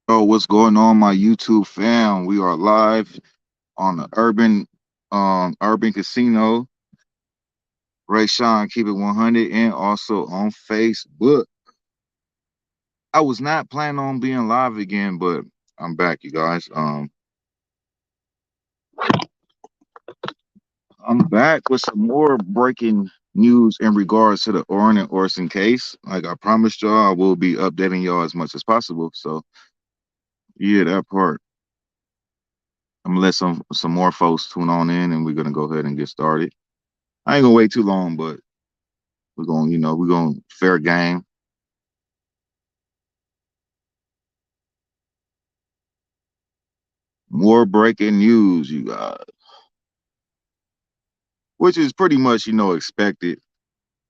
Oh, what's going on, my YouTube fam? We are live on the Urban Casino. Ray Sean, keep it 100, and also on Facebook. I was not planning on being live again, but I'm back, you guys. I'm back with some more breaking news in regards to the Orrin and Orson case. Like I promised y'all, I will be updating y'all as much as possible. So yeah, that part. I'm gonna let some more folks tune on in, and we're gonna go ahead and get started. I ain't gonna wait too long, but we're gonna fair game. More breaking news, you guys, which is pretty much expected,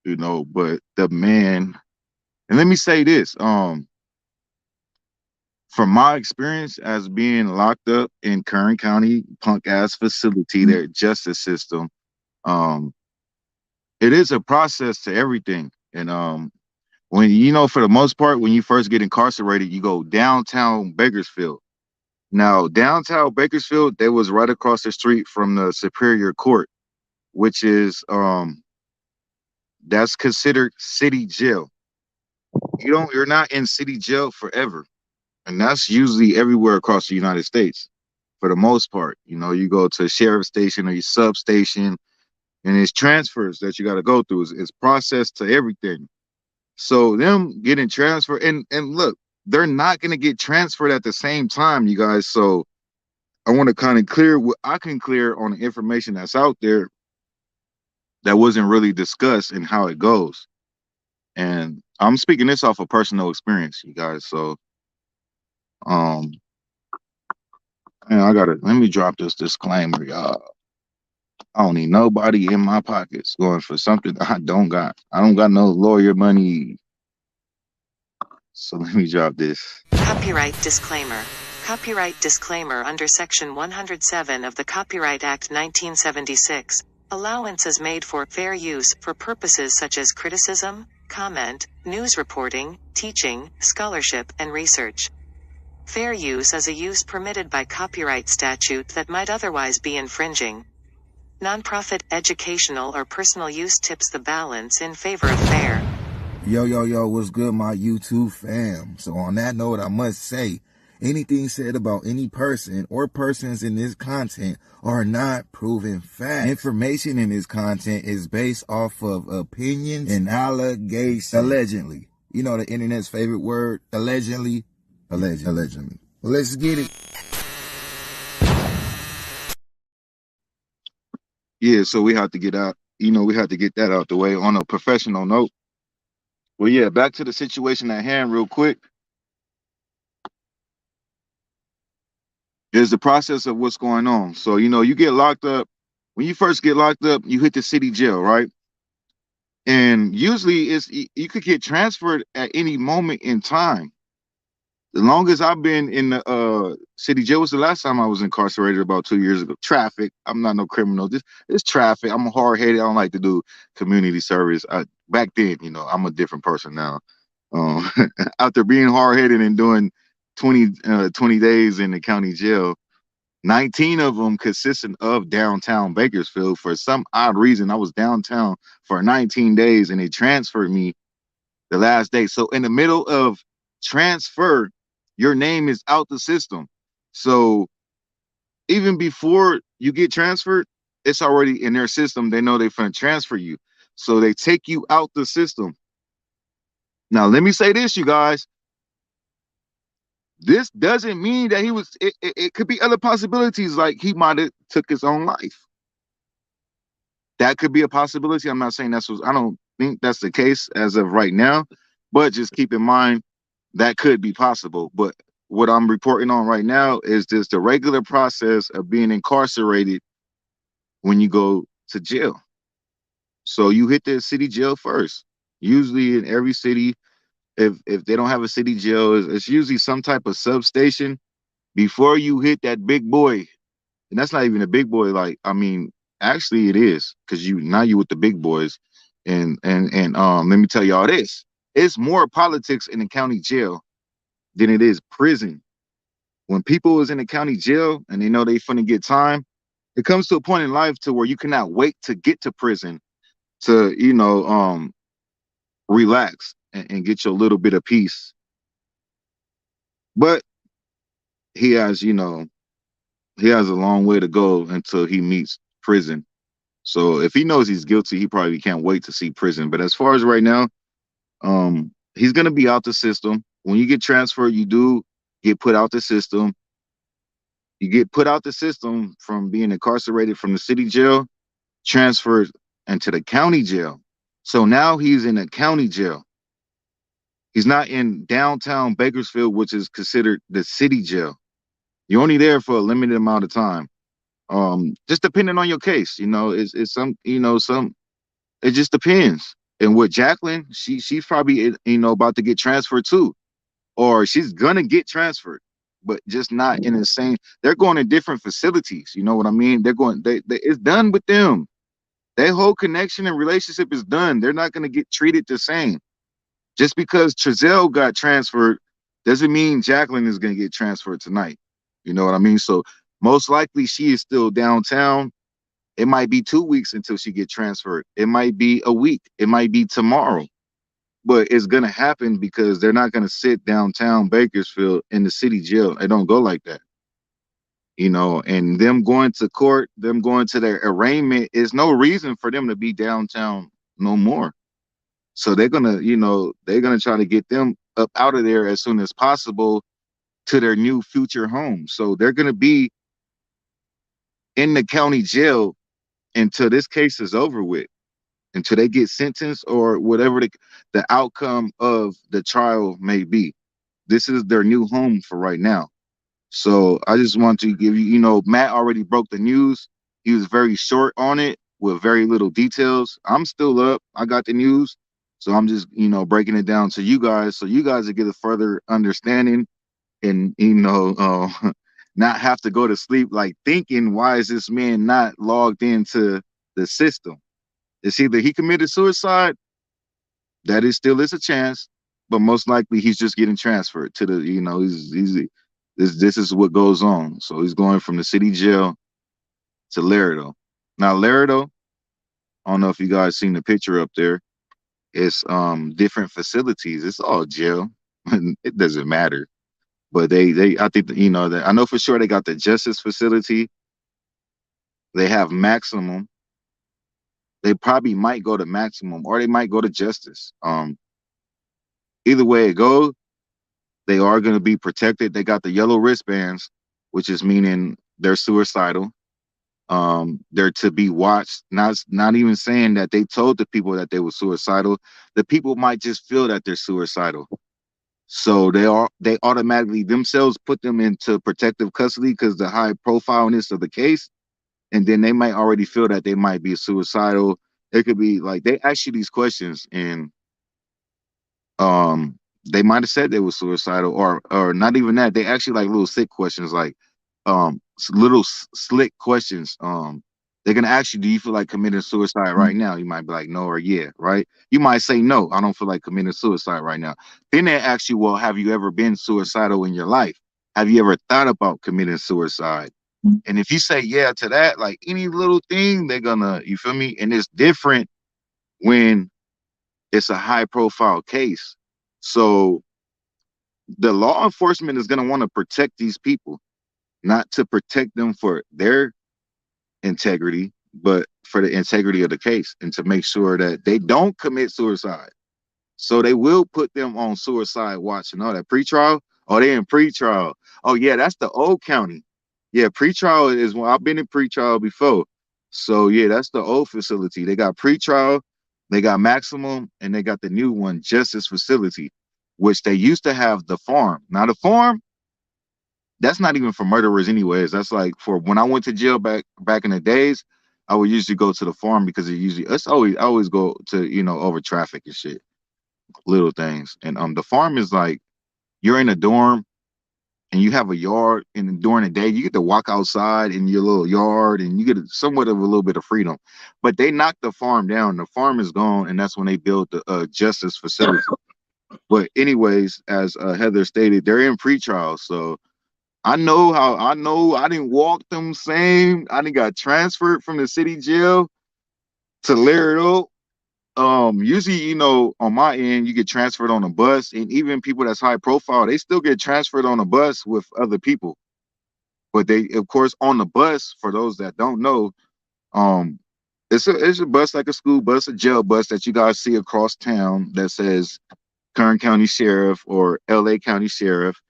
But the man, and let me say this, from my experience as being locked up in Kern County punk ass facility, their justice system, um, it is a process to everything, and when for the most part, when you first get incarcerated, you go downtown Bakersfield. Now, downtown Bakersfield, they was right across the street from the Superior Court, which is that's considered city jail. You're not in city jail forever. And that's usually everywhere across the United States for the most part. You go to a sheriff station or your substation, and it's transfers that you got to go through. It's process to everything. So them getting transferred, and look, they're not gonna get transferred at the same time, you guys. So I want to kind of clear what I can clear on the information that's out there that wasn't really discussed and how it goes. And I'm speaking this off of personal experience, you guys. So, um, and I gotta let me drop this disclaimer, y'all. I don't need nobody in my pockets going for something I don't got. I don't got no lawyer money. So let me drop this. Copyright disclaimer. Copyright disclaimer under Section 107 of the Copyright Act 1976. Allowance is made for fair use for purposes such as criticism, comment, news reporting, teaching, scholarship, and research. Fair use is a use permitted by copyright statute that might otherwise be infringing. Nonprofit, educational, or personal use tips the balance in favor of fair. Yo, what's good, my YouTube fam? So on that note, I must say, anything said about any person or persons in this content are not proven facts. Information in this content is based off of opinions and allegations. Allegedly. You know the internet's favorite word, allegedly. Allegedly. Well, let's get it. Yeah, so we have to get out. We have to get that out the way on a professional note. Well, yeah, back to the situation at hand, real quick. Is the process of what's going on. So, you get locked up. When you first get locked up, you hit the city jail, right? And usually you could get transferred at any moment in time. The longest I've been in the city jail was the last time I was incarcerated about 2 years ago. Traffic. I'm not no criminal. This traffic. I'm hard headed. I don't like to do community service. Back then, I'm a different person now. Um, After being hard headed and doing 20 days in the county jail, 19 of them consisting of downtown Bakersfield. For some odd reason, I was downtown for 19 days and they transferred me the last day. So in the middle of transfer, your name is out the system. So even before you get transferred, it's already in their system. They know they're going to transfer you. So they take you out the system. Now, let me say this, you guys. This doesn't mean that it could be other possibilities, like he might have took his own life. That could be a possibility. I'm not saying I don't think that's the case as of right now, but just keep in mind that could be possible. But what I'm reporting on right now is just the regular process of being incarcerated when you go to jail. So you hit the city jail first. Usually in every city, if they don't have a city jail, it's usually some type of substation before you hit that big boy. And that's not even a big boy. Like, I mean, actually it is, because you with the big boys. And let me tell y'all this. It's more politics in the county jail than it is prison. When people is in the county jail and they know they finna get time, it comes to a point in life to where you cannot wait to get to prison to, relax and get your little bit of peace. But he has, he has a long way to go until he meets prison. So if he knows he's guilty, he probably can't wait to see prison. But as far as right now, he's gonna be out the system. When you get transferred, you do get put out the system. You get put out the system from being incarcerated from the city jail, transferred into the county jail. So now he's in a county jail. He's not in downtown Bakersfield, which is considered the city jail. You're only there for a limited amount of time. Just depending on your case, it's some, it just depends. And with Jacqueline, she's probably about to get transferred too, or she's gonna get transferred, but just not in the same. They're going to different facilities. You know what I mean? They're going. They it's done with them. Their whole connection and relationship is done. They're not gonna get treated the same. Just because Trezell got transferred doesn't mean Jacqueline is gonna get transferred tonight. You know what I mean? So most likely she is still downtown. It might be 2 weeks until she get transferred. It might be a week. It might be tomorrow. But it's gonna happen because they're not gonna sit downtown Bakersfield in the city jail. It don't go like that. And them going to court, them going to their arraignment is no reason for them to be downtown no more. So they're gonna try to get them up out of there as soon as possible to their new future home. So they're gonna be in the county jail until this case is over with, until they get sentenced or whatever the outcome of the trial may be. This is their new home for right now. So I just want to give you, Matt already broke the news. He was very short on it with very little details. I'm still up. I got the news. So I'm just, breaking it down to you guys so you guys will get a further understanding and, not have to go to sleep like thinking, why is this man not logged into the system? It's either he committed suicide, that is still is a chance, but most likely he's just getting transferred to the, this is what goes on. So he's going from the city jail to Laredo. Now Laredo, I don't know if you guys seen the picture up there. It's different facilities. It's all jail. It doesn't matter. But they I think that I know for sure they got the justice facility. They have maximum. They probably might go to maximum or they might go to justice. Either way it goes, they are going to be protected. They got the yellow wristbands, which is meaning they're suicidal. They're to be watched. Not even saying that they told the people that they were suicidal. The people might just feel that they're suicidal. So they automatically themselves put them into protective custody because the high profileness of the case. And then they might already feel that they might be suicidal. It could be like they ask you these questions and they might have said they were suicidal or not even that. They actually like little sick questions like little slick questions. They're gonna ask you, do you feel like committing suicide right now? You might be like, no or yeah, right? You might say no, I don't feel like committing suicide right now. Then they ask you, well, have you ever been suicidal in your life? Have you ever thought about committing suicide? And if you say yeah to that, like any little thing, they're gonna, you feel me? And it's different when it's a high profile case. So the law enforcement is gonna want to protect these people, not to protect them for their integrity, but for the integrity of the case and to make sure that they don't commit suicide. So they will put them on suicide watch and all that. Pretrial? Oh, they in pretrial. Oh yeah, that's the old county. Yeah, pretrial is when I've been in pretrial before. So yeah, that's the old facility. They got pretrial, they got maximum, and they got the new one, justice facility, which they used to have the farm. Now the farm, that's not even for murderers anyways. That's like for when I went to jail back in the days, I would usually go to the farm because I always go to, over traffic and shit, little things. And the farm is like you're in a dorm and you have a yard, and during the day you get to walk outside in your little yard and you get somewhat of a little bit of freedom. But they knocked the farm down. The farm is gone, and that's when they built the justice facility. But anyways, as Heather stated, they're in pretrial, so I didn't walk them same. I didn't got transferred from the city jail to Laredo. Usually, on my end, you get transferred on a bus, and even people that's high profile, they still get transferred on a bus with other people. But they, of course, on the bus, for those that don't know, um, it's a bus like a school bus, a jail bus that you guys see across town that says Kern County Sheriff or LA County Sheriff,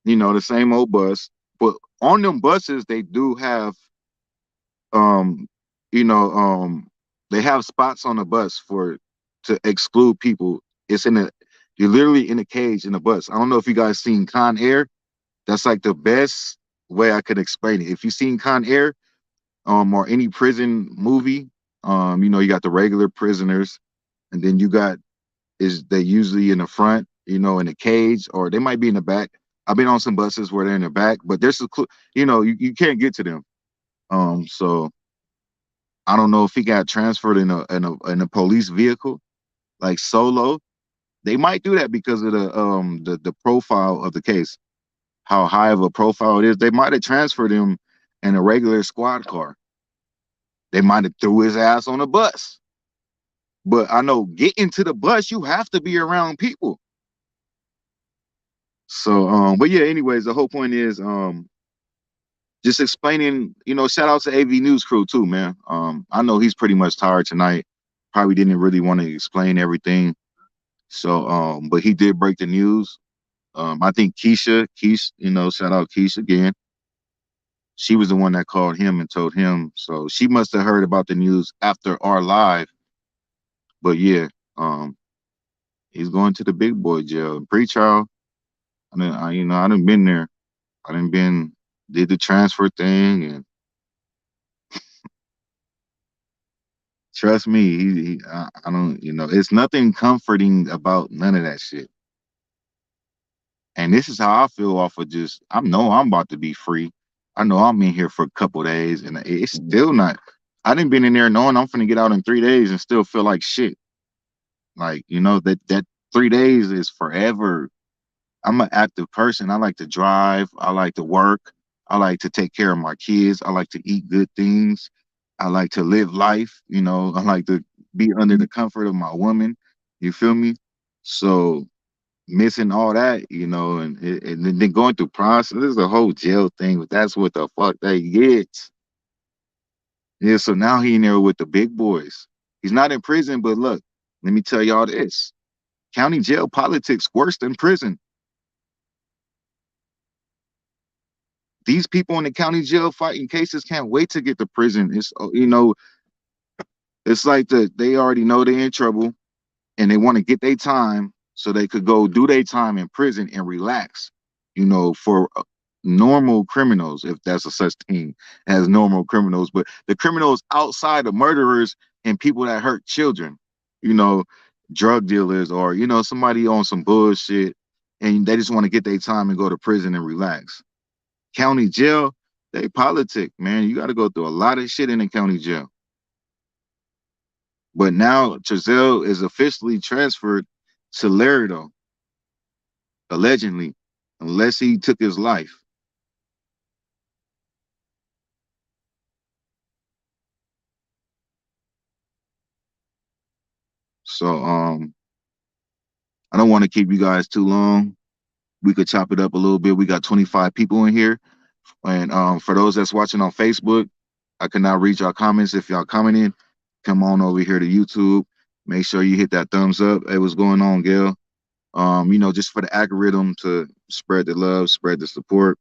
the same old bus. But on them buses, they do have, um, you know, they have spots on the bus to exclude people. It's you're literally in a cage in a bus. I don't know if you guys seen Con Air. That's like the best way I could explain it. If you've seen Con Air, or any prison movie, you got the regular prisoners, and then you got is they usually in the front, in the cage, or they might be in the back. I've been on some buses where they're in the back, but there's you can't get to them. So I don't know if he got transferred in a police vehicle, like solo. They might do that because of the profile of the case, how high of a profile it is. They might have transferred him in a regular squad car. They might have threw his ass on a bus. But I know getting to the bus, you have to be around people. So, but yeah, anyways, the whole point is just explaining, shout out to AV News Crew too, man. I know he's pretty much tired tonight. Probably didn't really want to explain everything. So, but he did break the news. I think Keisha, shout out Keisha again. She was the one that called him and told him. So she must have heard about the news after our live. But yeah, he's going to the big boy jail. Pre-trial. I done been there. I done did the transfer thing, and trust me, I don't, it's nothing comforting about none of that shit. And this is how I feel off of I know I'm about to be free. I know I'm in here for a couple days, and it's still not. I didn't been in there knowing I'm finna get out in 3 days and still feel like shit. Like, that 3 days is forever. I'm an active person. I like to drive. I like to work. I like to take care of my kids. I like to eat good things. I like to live life. I like to be under the comfort of my woman. You feel me? So missing all that, and then going through process, this is the whole jail thing, but that's what the fuck they get. Yeah, so now he in there with the big boys. He's not in prison, but look, let me tell y'all this. County jail politics worse than prison. These people in the county jail fighting cases can't wait to get to prison. It's like they already know they're in trouble and they want to get their time so they could go do their time in prison and relax, for normal criminals, if that's a such thing as normal criminals, but the criminals outside of murderers and people that hurt children, you know, drug dealers or, somebody on some bullshit and they just want to get their time and go to prison and relax. County jail, they politic, man. You got to go through a lot of shit in the county jail. But now Trezell is officially transferred to Laredo, allegedly, unless he took his life. So I don't want to keep you guys too long. We could chop it up a little bit. We got 25 people in here. And for those that's watching on Facebook, I cannot read y'all comments. If y'all commenting, come on over here to YouTube. Make sure you hit that thumbs up. Hey, what's going on, Gail? Just for the algorithm to spread the love, spread the support.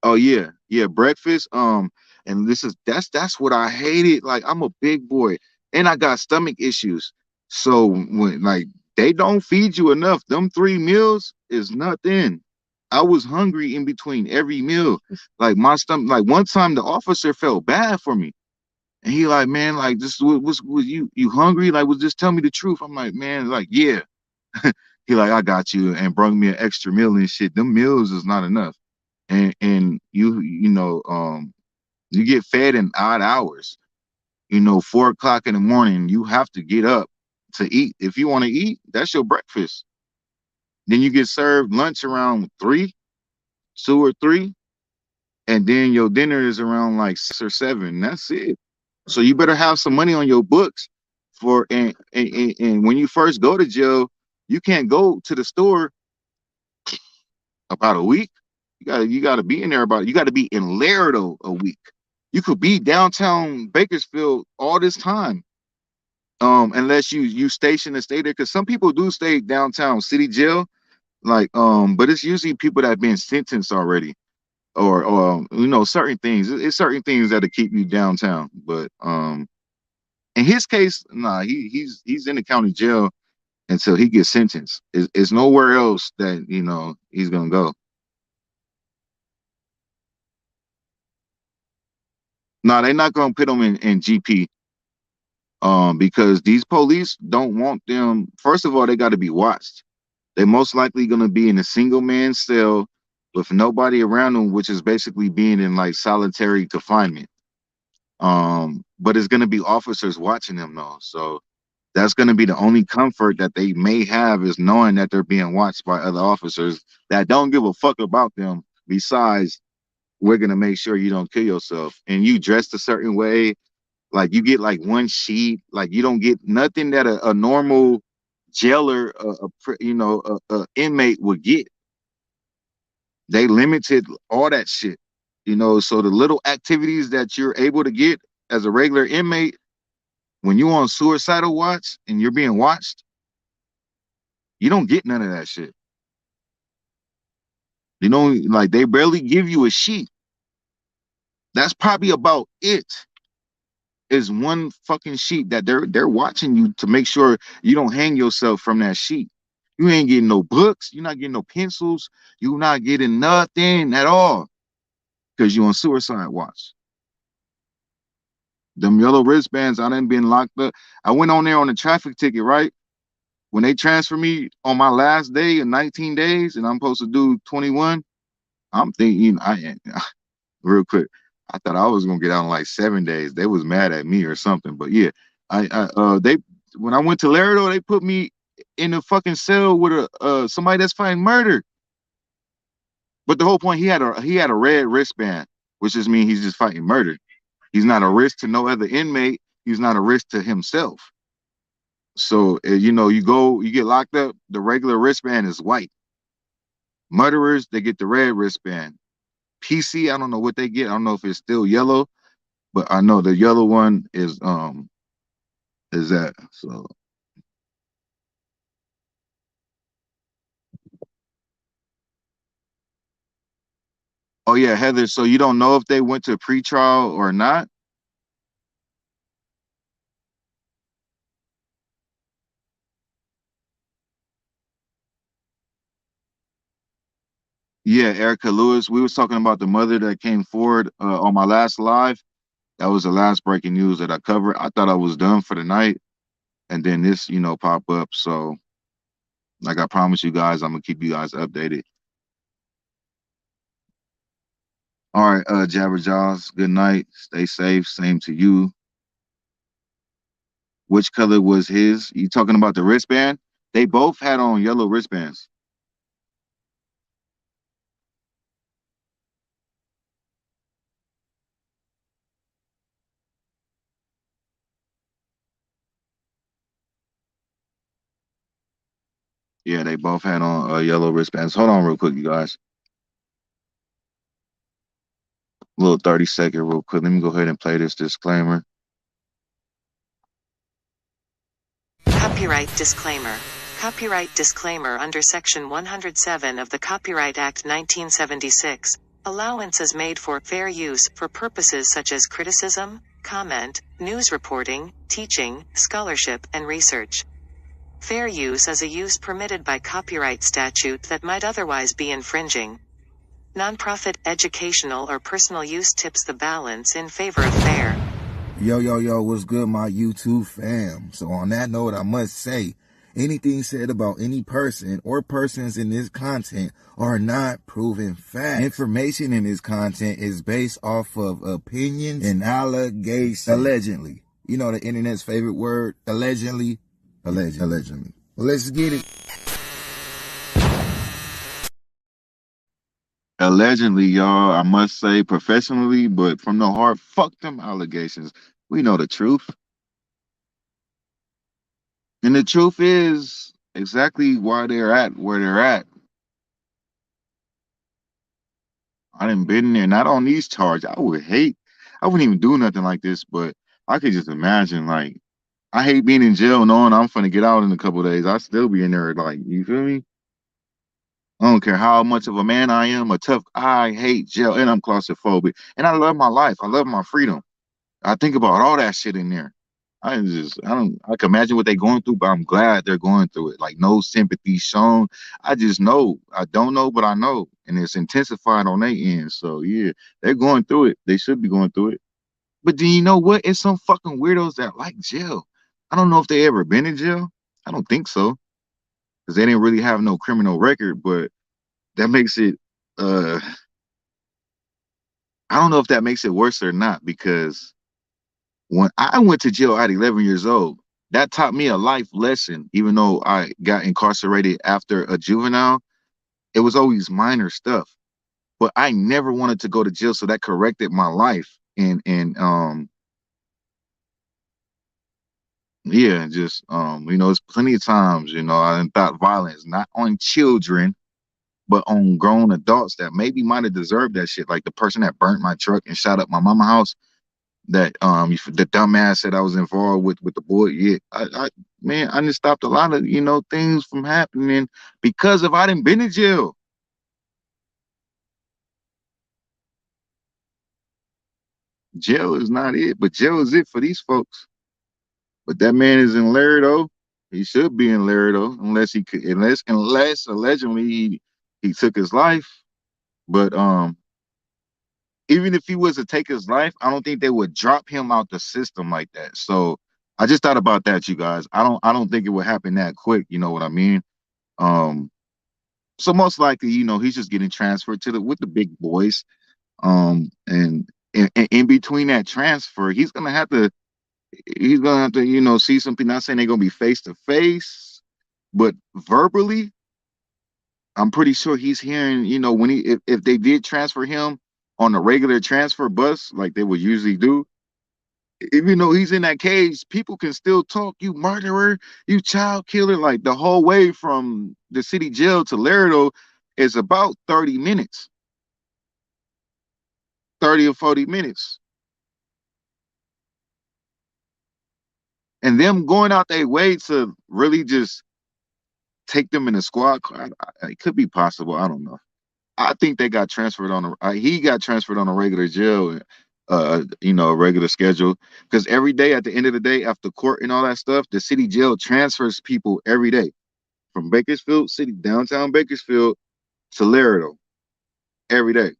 Oh yeah, yeah, breakfast. And that's what I hated. Like I'm a big boy and I got stomach issues. So when like they don't feed you enough, them 3 meals is nothing. I was hungry in between every meal. Like my stomach, like one time the officer felt bad for me. And he like, man, like this was you hungry? Like, was just tell me the truth. I'm like, man, like, yeah. He like, I got you, and brought me an extra meal and shit. Them meals is not enough. And you get fed in odd hours. 4 o'clock in the morning, you have to get up to eat. If you want to eat, that's your breakfast. Then you get served lunch around 3, 2 or 3, and then your dinner is around like 6 or 7. That's it. So you better have some money on your books for and when you first go to jail, you can't go to the store about a week. You gotta be in there about you gotta be in Laredo a week. You could be downtown Bakersfield all this time. Unless you station and stay there, because some people do stay downtown city jail, like but it's usually people that have been sentenced already, or certain things. It's certain things that'll keep you downtown. But in his case, nah, he's in the county jail until he gets sentenced. It's nowhere else that he's gonna go. Nah, they're not gonna put him in GP. Because these police don't want them. First of all, they got to be watched. They're most likely going to be in a single man cell with nobody around them, which is basically being in like solitary confinement. But it's going to be officers watching them though. So that's going to be the only comfort that they may have, is knowing that they're being watched by other officers that don't give a fuck about them. Besides, we're going to make sure you don't kill yourself, and you dressed a certain way. Like you get like one sheet, like you don't get nothing that a normal jailer, a inmate would get. They limited all that shit, so the little activities that you're able to get as a regular inmate, when you're on suicidal watch and you're being watched, you don't get none of that shit. Like they barely give you a sheet. That's probably about it. Is one fucking sheet that they're watching you to make sure you don't hang yourself from that sheet. You ain't getting no books, you're not getting no pencils, you're not getting nothing at all because you're on suicide watch. Them yellow wristbands, I done been locked up. I went on there on a traffic ticket, right? When they transfer me on my last day in 19 days and I'm supposed to do 21, I'm thinking, real quick, I thought I was gonna get out in like 7 days. They was mad at me or something. But yeah, they when I went to Laredo, they put me in a fucking cell with a somebody that's fighting murder. But the whole point, he had a red wristband, which just means he's just fighting murder. He's not a risk to no other inmate. He's not a risk to himself. So you get locked up. The regular wristband is white. Murderers, they get the red wristband. PC, I don't know what they get. I don't know if it's still yellow, but I know the yellow one is that. So oh yeah, Heather. So you don't know if they went to pretrial or not? Yeah, Erica Lewis. We was talking about the mother that came forward on my last live. That was the last breaking news that I covered. I thought I was done for the night, and then this, pop up. So, like I promised you guys, I'm gonna keep you guys updated. All right, Jabber Jaws. Good night. Stay safe. Same to you. Which color was his? You talking about the wristband? They both had on yellow wristbands. Yeah, they both had on yellow wristbands. Hold on real quick, you guys. A little 30-second real quick. Let me go ahead and play this disclaimer. Copyright disclaimer. Copyright disclaimer under Section 107 of the Copyright Act 1976. Allowance is made for fair use for purposes such as criticism, comment, news reporting, teaching, scholarship, and research. Fair use is a use permitted by copyright statute that might otherwise be infringing. Nonprofit, educational, or personal use tips the balance in favor of fair. Yo, what's good, my YouTube fam? So on that note, I must say, anything said about any person or persons in this content are not proven facts. Information in this content is based off of opinions and allegations. Allegedly. You know the internet's favorite word, allegedly. Allegedly. Well, let's get it. Allegedly, y'all, I must say professionally, but from the heart, fuck them allegations. We know the truth. And the truth is exactly why they're at where they're at. I done been there, not on these charges. I wouldn't even do nothing like this, but I could just imagine, like, I hate being in jail knowing I'm finna get out in a couple of days. I still be in there, like, you feel me? I don't care how much of a man I am, a tough. I hate jail, and I'm claustrophobic, and I love my life. I love my freedom. I think about all that shit in there. I don't, I can imagine what they're going through, but I'm glad they're going through it. Like, no sympathy shown. I just know. I don't know, but I know. And it's intensified on their end. So, yeah, they're going through it. They should be going through it. But do you know what? It's some fucking weirdos that like jail. I don't know if they ever been in jail. I don't think so. Because they didn't really have no criminal record, but that makes it, uh, I don't know if that makes it worse or not because when I went to jail at 11 years old, that taught me a life lesson. Even though I got incarcerated after a juvenile, it was always minor stuff. But I never wanted to go to jail, so that corrected my life. And yeah, just it's plenty of times, I done thought violence, not on children, but on grown adults that maybe might have deserved that shit. Like the person that burnt my truck and shot up my mama house. That the dumbass said I was involved with the boy. Yeah, I man, I just stopped a lot of things from happening because of I didn't been in jail. Jail is not it, but jail is it for these folks. But that man is in Laredo. He should be in Laredo unless he could, unless allegedly he took his life. But even if he was to take his life, I don't think they would drop him out the system like that. So I just thought about that, you guys. I don't think it would happen that quick. You know what I mean? Um, so most likely, he's just getting transferred to the with the big boys. And in between that transfer, he's gonna have to, see something. Not saying they're gonna be face to face, but verbally, I'm pretty sure he's hearing, when if they did transfer him on a regular transfer bus, like they would usually do, even though he's in that cage, people can still talk, you murderer, you child killer. Like the whole way from the city jail to Laredo is about 30 minutes, 30 or 40 minutes. And them going out their way to really just take them in a squad car, it could be possible. I don't know. I think they got transferred on he got transferred on a regular jail, a regular schedule. Because every day at the end of the day, after court and all that stuff, the city jail transfers people every day from Bakersfield City, downtown Bakersfield to Laredo every day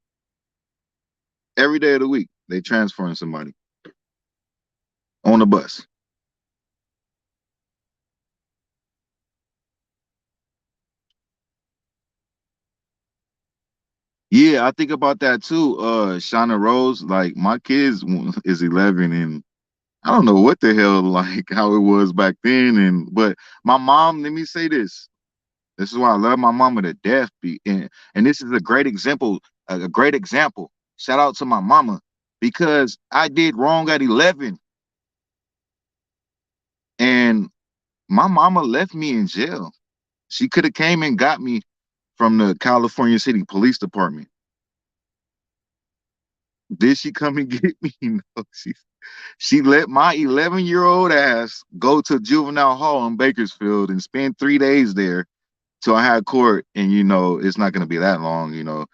of the week. They transferring somebody on the bus. Yeah, I think about that too. Shauna Rose, like my kids is 11, and I don't know what the hell like how it was back then. And but my mom, let me say this. This is why I love my mama to death. And this is a great example. A great example. Shout out to my mama because I did wrong at 11, and my mama left me in jail. She could have came and got me from the California City Police Department. Did she come and get me? No, she let my 11-year-old ass go to juvenile hall in Bakersfield and spend 3 days there till I had court. And it's not gonna be that long,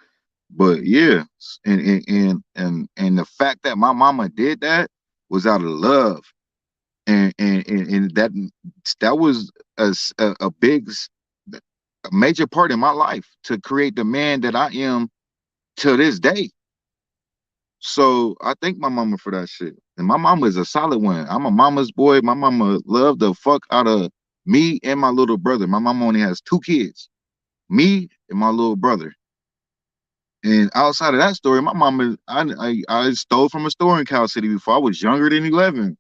But yeah, and the fact that my mama did that was out of love, and that was a big, a major part in my life to create the man that I am to this day. So I thank my mama for that shit. And my mama is a solid one. I'm a mama's boy. My mama loved the fuck out of me and my little brother. My mama only has two kids, me and my little brother. And outside of that story, my mama, I stole from a store in Cal City before I was younger than 11.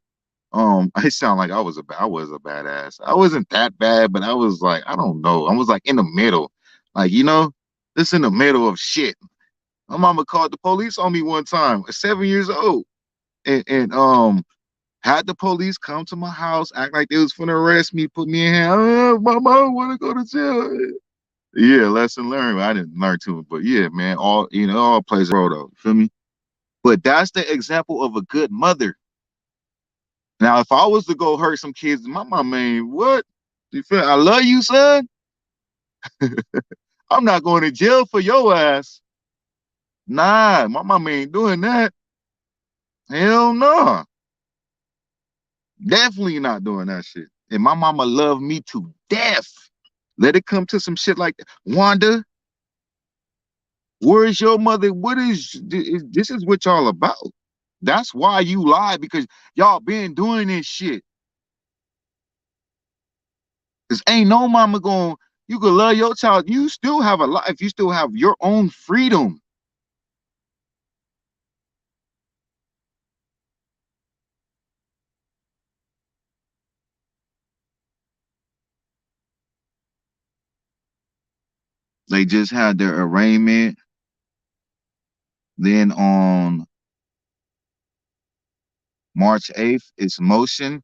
I sound like I was a badass. I wasn't that bad, but I was like, I don't know. I was like in the middle, like, just in the middle of shit. My mama called the police on me one time at 7 years old, and had the police come to my house, act like they was finna arrest me, put me in hand. My mom want to go to jail. Yeah, lesson learned. I didn't learn too much, but yeah, man, all plays a role though. You feel me? But that's the example of a good mother. Now, if I was to go hurt some kids, my mom ain't what? You feel? I love you, son. I'm not going to jail for your ass. Nah, my mama ain't doing that. Hell no. Definitely not doing that shit. And my mama loved me to death. Let it come to some shit like that. Wanda, where is your mother? What is this is what y'all about? That's why you lie, because y'all been doing this shit. Cause ain't no mama going, you can love your child. You still have a life. You still have your own freedom. They just had their arraignment. Then on March 8th, it's motion.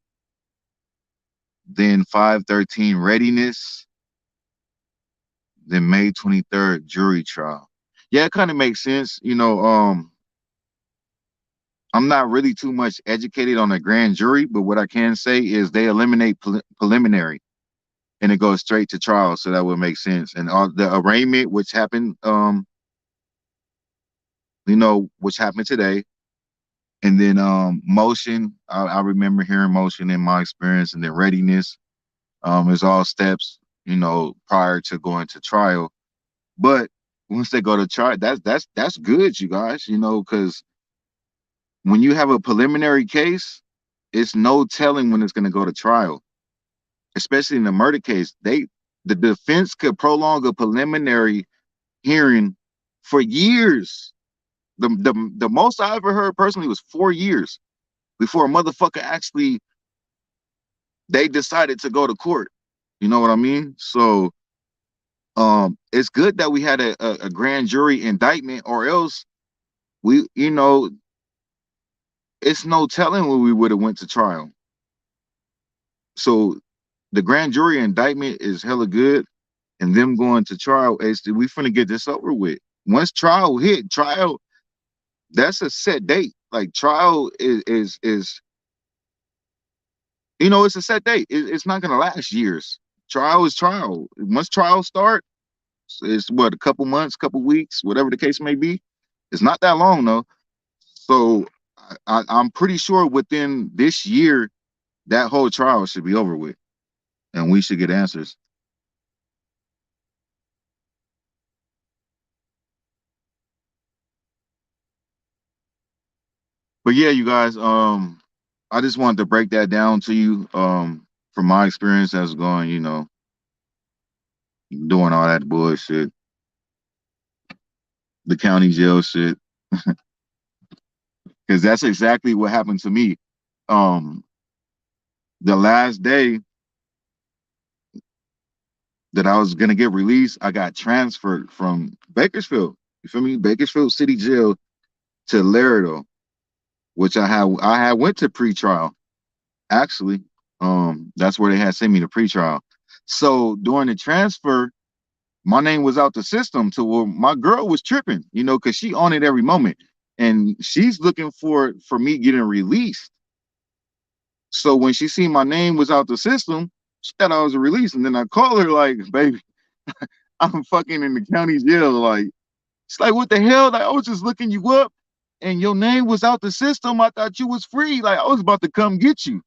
Then 5/13 readiness. Then May 23rd, jury trial. Yeah, it kind of makes sense. I'm not really too much educated on the grand jury, but what I can say is they eliminate preliminary and it goes straight to trial. So that would make sense. And all the arraignment, which happened, which happened today. And then motion, I remember hearing motion in my experience, and then readiness is all steps, prior to going to trial. But once they go to trial, that's good, you guys, because when you have a preliminary case, it's no telling when it's going to go to trial, especially in a murder case. The defense could prolong a preliminary hearing for years. The most I ever heard personally was 4 years before a motherfucker actually they decided to go to court. You know what I mean? So it's good that we had a grand jury indictment, or else we, it's no telling when we would have went to trial. So the grand jury indictment is hella good, and them going to trial, we finna get this over with. Once trial, that's a set date. Like trial is it's a set date. It's not gonna last years. Trial is trial. Once trial start, it's what, a couple months, couple weeks, whatever the case may be. It's not that long though. So I'm pretty sure within this year that whole trial should be over with, and we should get answers. But yeah, you guys, I just wanted to break that down to you, from my experience as going, doing all that bullshit, the county jail shit, because that's exactly what happened to me. Um, the last day that I was gonna get released, I got transferred from Bakersfield. You feel me? Bakersfield City Jail to Laredo, which I had went to pretrial. Actually, that's where they had sent me to pretrial. So during the transfer, my name was out the system to where my girl was tripping, because she on it every moment, and she's looking for me getting released. So when she seen my name was out the system, she thought I was a release, and then I called her like, "Baby, I'm fucking in the county jail." Like, she's like, "What the hell? Like, I was just looking you up, and your name was out the system. I thought you was free. Like, I was about to come get you."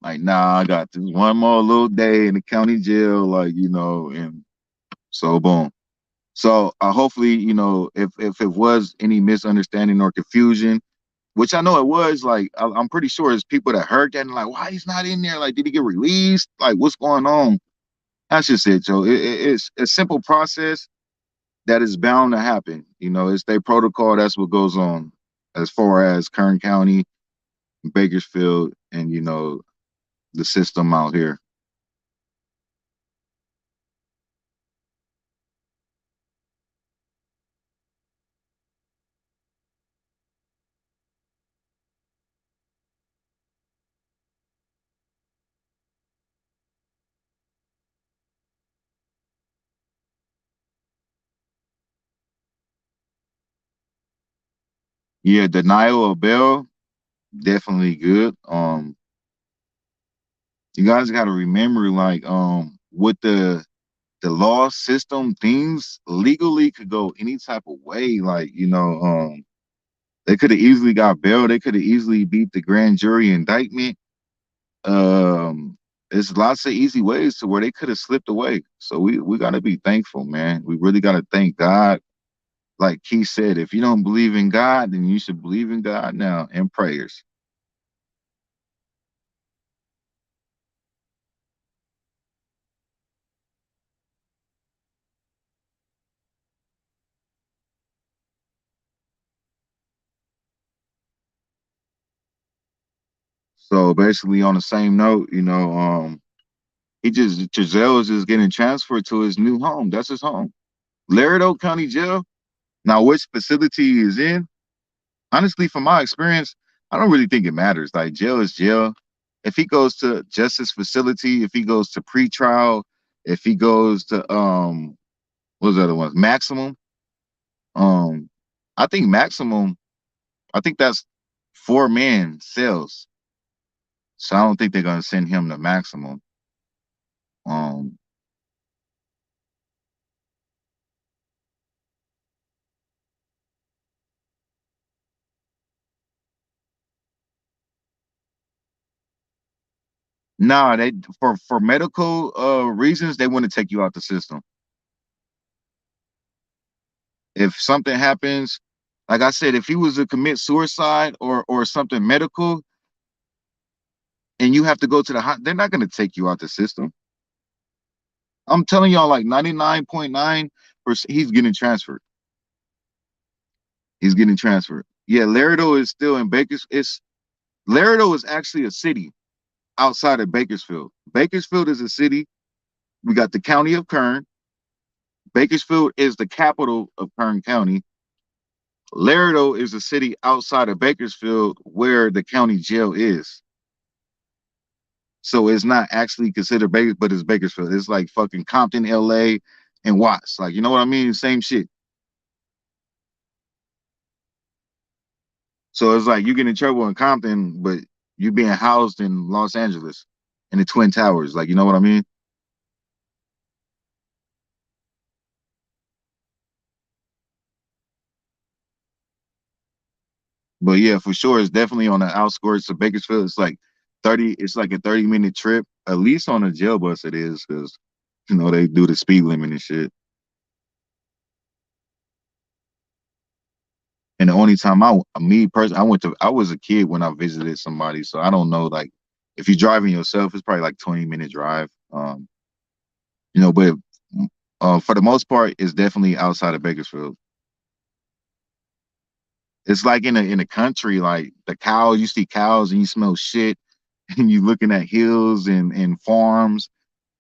Like, nah, I got this one more little day in the county jail, like, and so boom. So hopefully, if it was any misunderstanding or confusion, which I know it was, like I'm pretty sure it's people that heard that and like, why he's not in there? Like, did he get released? Like, what's going on? That's just it, Joe. It's a simple process that is bound to happen. It's their protocol. That's what goes on as far as Kern County, Bakersfield, and the system out here. Yeah, denial of bail, definitely good. You guys got to remember, like, with the law system, things legally could go any type of way. Like, they could have easily got bail. They could have easily beat the grand jury indictment. There's lots of easy ways to where they could have slipped away. So we got to be thankful, man. We really got to thank God. Like Keith said, if you don't believe in God, then you should believe in God now and prayers. So basically, on the same note, he just Trezell is just getting transferred to his new home. That's his home, Laredo County Jail. Now, which facility he is in? Honestly, from my experience, I don't really think it matters. Like, jail is jail. If he goes to justice facility, if he goes to pretrial, if he goes to what's the other ones? Maximum. Um, I think maximum. I think that's 4 man cells. So I don't think they're gonna send him to maximum. Um, nah, they for medical reasons they want to take you out the system. If something happens, like I said, if he was to commit suicide or something medical, and you have to go to they're not gonna take you out the system. I'm telling y'all, like 99.9%, he's getting transferred. He's getting transferred. Yeah, Laredo is still in Bakersfield. It's Laredo is actually a city outside of Bakersfield. Bakersfield is a city. We got the county of Kern. Bakersfield is the capital of Kern County. Laredo is a city outside of Bakersfield where the county jail is. So it's not actually considered Baker, but it's Bakersfield. It's like fucking Compton, LA, and Watts. Like, you know what I mean? Same shit. So it's like you get in trouble in Compton, but you being housed in Los Angeles in the Twin Towers. Like, you know what I mean? But yeah, for sure, it's definitely on the outskirts of Bakersfield. It's like 30, it's like a 30-minute trip, at least on a jail bus it is, because they do the speed limit and shit. And the only time me personally, I was a kid when I visited somebody, so I don't know. Like, if you're driving yourself, it's probably like 20-minute drive. But for the most part, it's definitely outside of Bakersfield. It's like in the country, like the cows. You see cows and you smell shit, and you looking at hills and farms,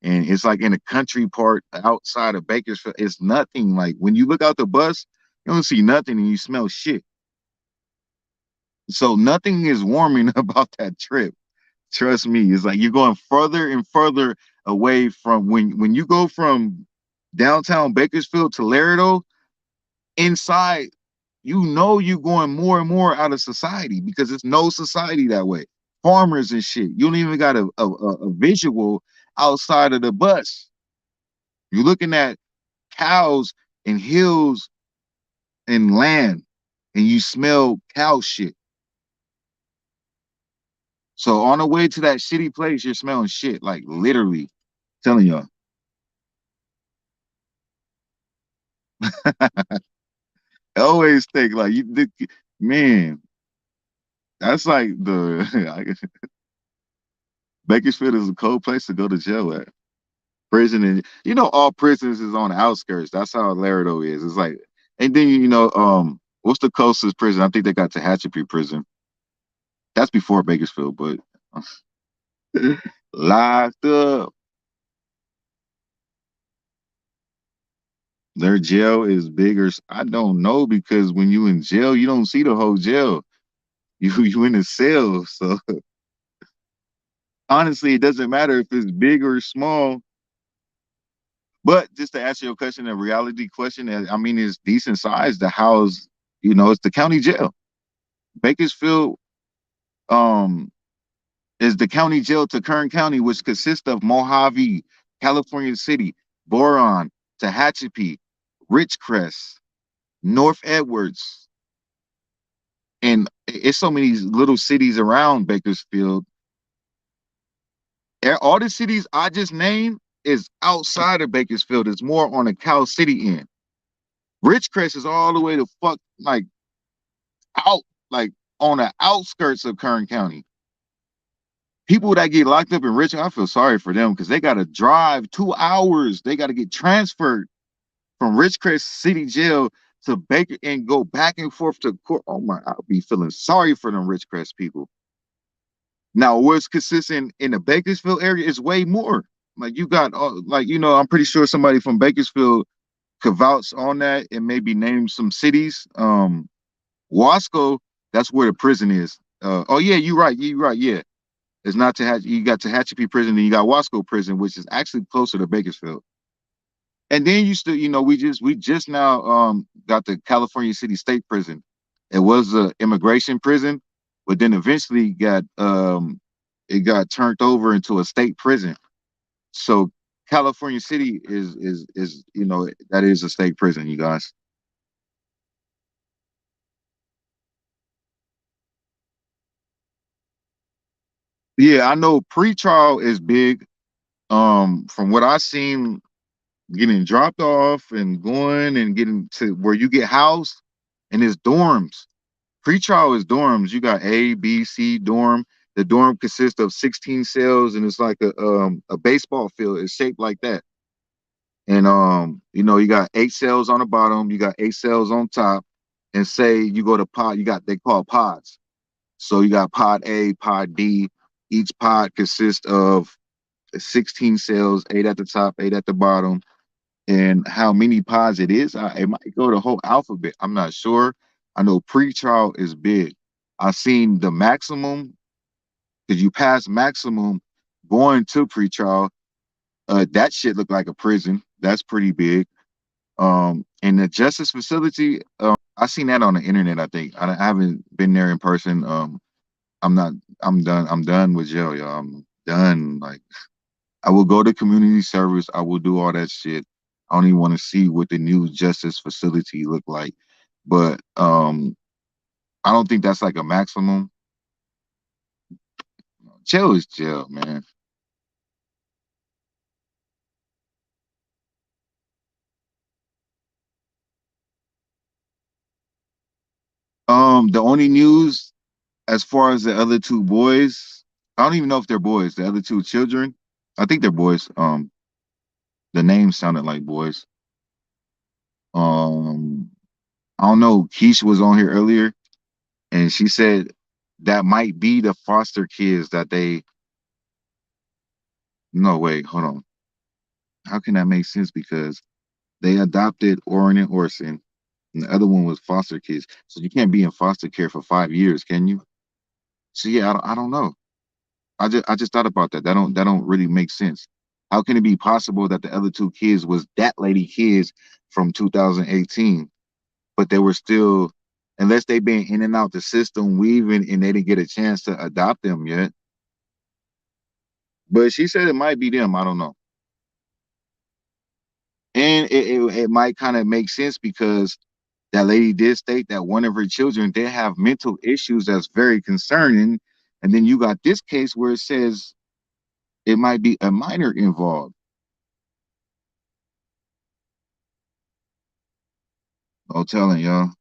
and it's like in a country part outside of Bakersfield. It's nothing. Like when you look out the bus, you don't see nothing, and you smell shit. So nothing is warming about that trip. Trust me, it's like you're going further and further away from when you go from downtown Bakersfield to Laredo. Inside, you're going more and more out of society because there's no society that way. Farmers and shit. You don't even got a visual outside of the bus. You're looking at cows and hills and land, and you smell cow shit. So on the way to that shitty place, you're smelling shit, like literally. Telling y'all. I always think like man, that's like Bakersfield is a cold place to go to jail at. Prison, and all prisons is on the outskirts. That's how Laredo is. It's like, and then what's the closest prison? I think they got Tehachapi Prison. That's before Bakersfield, but locked up. Their jail is bigger. I don't know because when you in jail, you don't see the whole jail. You in a cell. So honestly, it doesn't matter if it's big or small. But just to answer your question, a reality question, I mean, it's decent size to house. It's the county jail. Bakersfield um is the county jail to Kern County, which consists of Mojave, California City, Boron, Tehachapi, Ridgecrest, North Edwards, and it's so many little cities around Bakersfield. All the cities I just named is outside of Bakersfield. It's more on the Cal City end. Ridgecrest is all the way to fuck like out, like on the outskirts of Kern County. People that get locked up in Richmond, I feel sorry for them because they got to drive 2 hours. They got to get transferred from Ridgecrest City Jail to Baker and go back and forth to court. Oh my, I'll be feeling sorry for them Ridgecrest people. Now, what's consistent in the Bakersfield area is way more. Like you got, like I'm pretty sure somebody from Bakersfield could vouch on that and maybe name some cities. Wasco, that's where the prison is. Oh yeah, you're right. You're right. Yeah, it's not you got Tehachapi prison, and you got Wasco prison, which is actually closer to Bakersfield. And then you still, we just now got the California City State Prison. It was a immigration prison, but then eventually it got turned over into a state prison. So California City is that is a state prison, you guys. Yeah, I know pretrial is big. From what I seen, getting dropped off and going and getting to where you get housed, and it's dorms. Pretrial is dorms. You got A, B, C dorm. The dorm consists of 16 cells, and it's like a baseball field. It's shaped like that. And you got 8 cells on the bottom, you got 8 cells on top. And say you go to pod, they call pods. So you got pod A, pod B. Each pod consists of 16 cells, 8 at the top, 8 at the bottom. And how many pods it is, it might go the whole alphabet. I'm not sure. I know pretrial is big. I've seen the maximum, because you pass maximum going to pretrial. That shit looked like a prison. That's pretty big. And the justice facility, I seen that on the internet. I think I haven't been there in person. I'm not. I'm done. I'm done with jail, y'all. I'm done. Like I will go to community service. I will do all that shit. I don't even want to see what the new justice facility look like. But I don't think that's like a maximum. Jail is jail, man. The only news as far as the other two boys, I don't even know if they're boys. The other two children, I think they're boys. The names sounded like boys. Um, I don't know. Keisha was on here earlier, and she said that might be the foster kids that they. No, wait, hold on. How can that make sense? Because they adopted Oren and Orson, and the other one was foster kids. So you can't be in foster care for 5 years, can you? So yeah, I don't know. I just thought about that. That don't really make sense. How can it be possible that the other two kids was that lady kids from 2018, but they were still, unless they been in and out the system weaving and they didn't get a chance to adopt them yet. But she said it might be them. I don't know. And it might kind of make sense because that lady did state that one of her children did have mental issues that's very concerning. And then you got this case where it says it might be a minor involved. I'm telling y'all.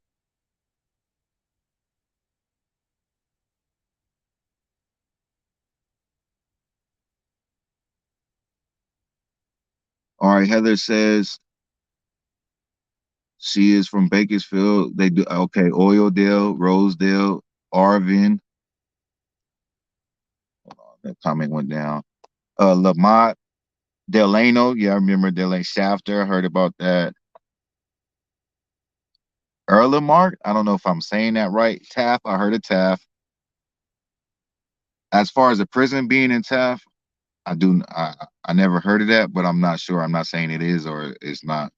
All right, Heather says she is from Bakersfield. They do okay. Oildale, Rosedale, Arvin. Hold on, that comment went down. Lamont, Delano. Yeah, I remember Delano Shafter. I heard about that. Erlenmark. I don't know if I'm saying that right. Taft. I heard of Taft. As far as the prison being in Taft, I do. I never heard of that, but I'm not sure. I'm not saying it is or it's not.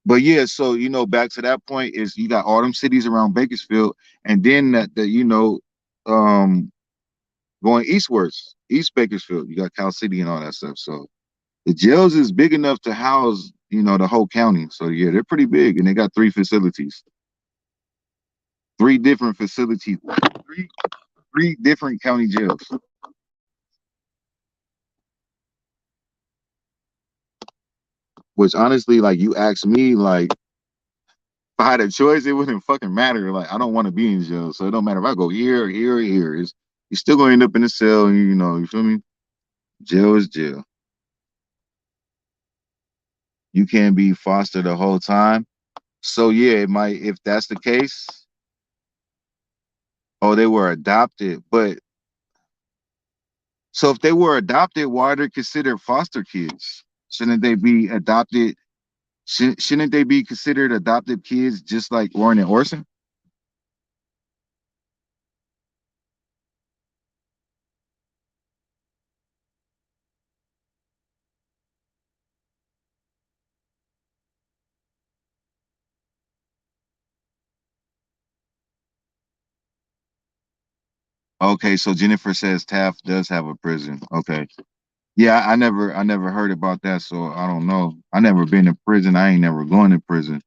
But yeah, so back to that point is you got all them cities around Bakersfield, and then um, going eastwards, East Bakersfield, you got Cal City and all that stuff. So the jails is big enough to house the whole county. So yeah, they're pretty big, and they got three different facilities, three three different county jails. Which honestly, like you asked me, like if I had a choice, it wouldn't fucking matter. Like I don't want to be in jail, so it don't matter if I go here, here, or here. You're still gonna end up in a cell, and you feel me? Jail is jail. You can't be foster the whole time. So yeah, it might if that's the case. Oh, they were adopted, but so if they were adopted, why are they considered foster kids? Shouldn't they be adopted? Shouldn't they be considered adopted kids just like Warren and Orson? Okay, so Jennifer says Taft does have a prison. Okay. Yeah, I never heard about that, so I don't know. I never been to prison. I ain't never going to prison.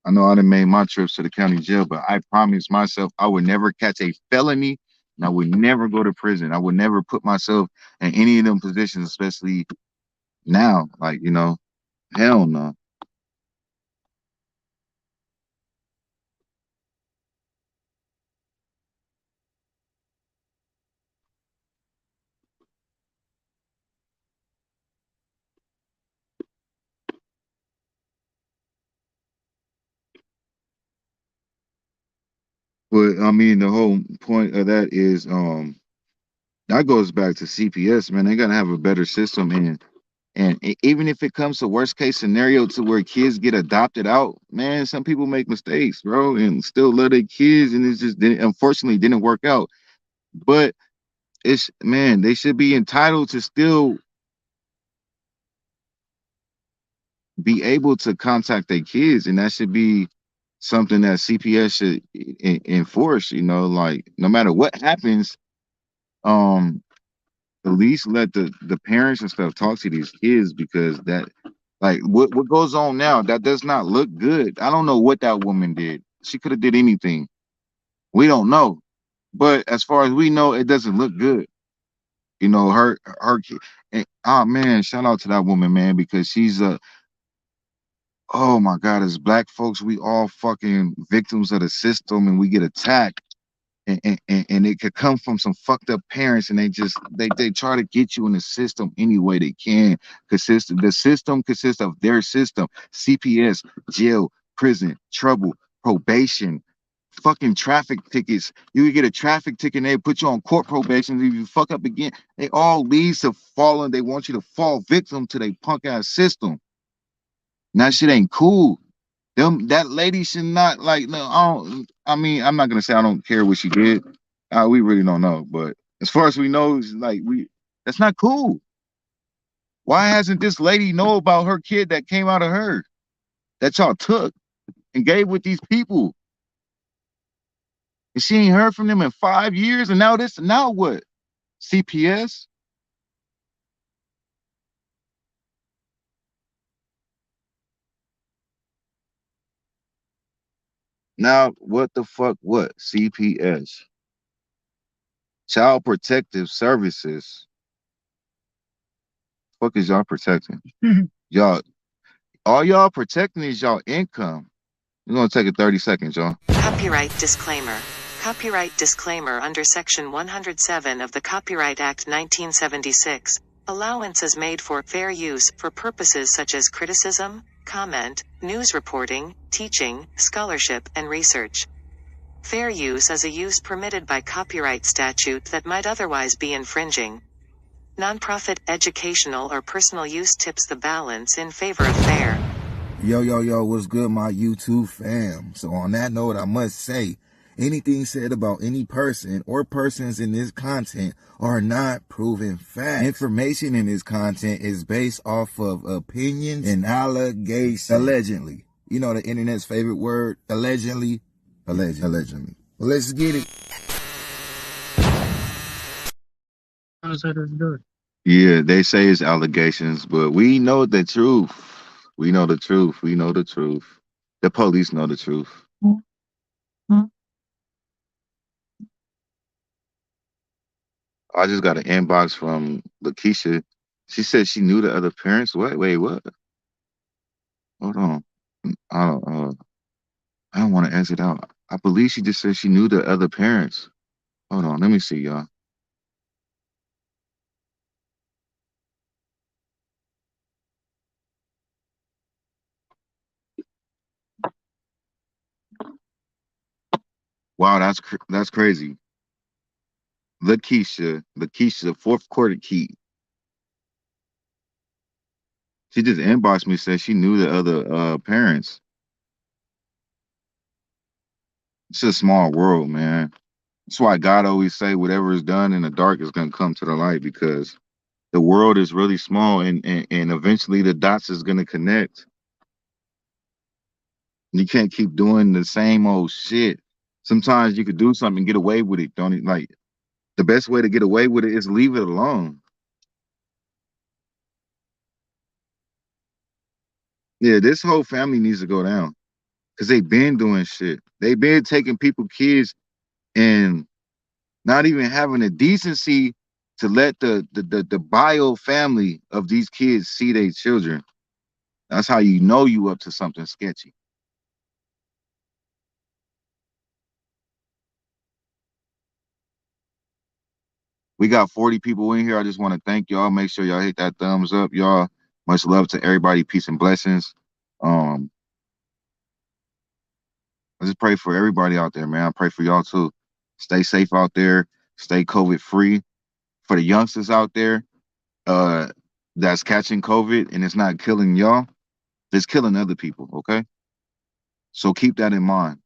I know I done made my trips to the county jail, but I promised myself I would never catch a felony and I would never go to prison. I would never put myself in any of them positions, especially now. Like, hell no. But I mean the whole point of that is that goes back to CPS, man. They gotta have a better system and even if it comes to worst case scenario to where kids get adopted out, man, some people make mistakes, bro, and still love their kids, and it just unfortunately didn't work out. But it's man, they should be entitled to still be able to contact their kids, and that should be something that CPS should enforce. Like no matter what happens, um, at least let the parents and stuff talk to these kids because that like what goes on now that does not look good. I don't know what that woman did. She could have did anything. We don't know. But as far as we know, it doesn't look good. Her kid. And, oh man, shout out to that woman, man, because she's a oh my God, as black folks, we all fucking victims of the system and we get attacked and it could come from some fucked up parents and they try to get you in the system any way they can. The system consists of their system, CPS, jail, prison, trouble, probation, fucking traffic tickets. You could get a traffic ticket and they put you on court probation. If you fuck up again, they all leads to falling. They want you to fall victim to their punk ass system. And that shit ain't cool. That lady should not like no. I mean, I'm not gonna say I don't care what she did. We really don't know, but as far as we know, it's like that's not cool. Why hasn't this lady know about her kid that came out of her that y'all took and gave with these people? And she ain't heard from them in 5 years, and now what? CPS? Now what the fuck? What CPS? Child Protective Services. Fuck is y'all protecting? Y'all, all y'all protecting is y'all income. We're gonna take it 30 seconds, y'all. Copyright disclaimer. Copyright disclaimer under Section 107 of the Copyright Act 1976. Allowance is made for fair use for purposes such as criticism, comment, news reporting, teaching, scholarship, and research. Fair use is a use permitted by copyright statute that might otherwise be infringing. Nonprofit, educational, or personal use tips the balance in favor of fair. Yo, what's good, my YouTube fam? So on that note, I must say, Anything said about any person or persons in this content are not proven facts. Information in this content is based off of opinions and allegations. Allegedly. You know the internet's favorite word, allegedly. Allegedly. Well, let's get it. Yeah, they say it's allegations, but we know the truth. We know the truth. We know the truth. The police know the truth. I just got an inbox from Lakeisha. She said she knew the other parents. What? Wait, what? Hold on. I don't. I don't want to exit out. I believe she just said she knew the other parents. Hold on. Let me see, y'all. Wow, that's crazy. Lakeisha, fourth quarter key. She just inboxed me, said she knew the other parents. It's a small world, man. That's why God always say whatever is done in the dark is gonna come to the light, because the world is really small, and eventually the dots is gonna connect. You can't keep doing the same old shit. Sometimes you could do something and get away with it. Don't it? Like, the best way to get away with it is leave it alone. Yeah, this whole family needs to go down because they been doing shit. They been taking people kids and not even having the decency to let the bio family of these kids see their children. That's how you know you up to something sketchy. We got 40 people in here. I just want to thank y'all. Make sure y'all hit that thumbs up, y'all. Much love to everybody. Peace and blessings. Um, I just pray for everybody out there, man. I pray for y'all too. Stay safe out there. Stay COVID free. For the youngsters out there, uh, that's catching COVID and it's not killing y'all, it's killing other people. Okay, so keep that in mind.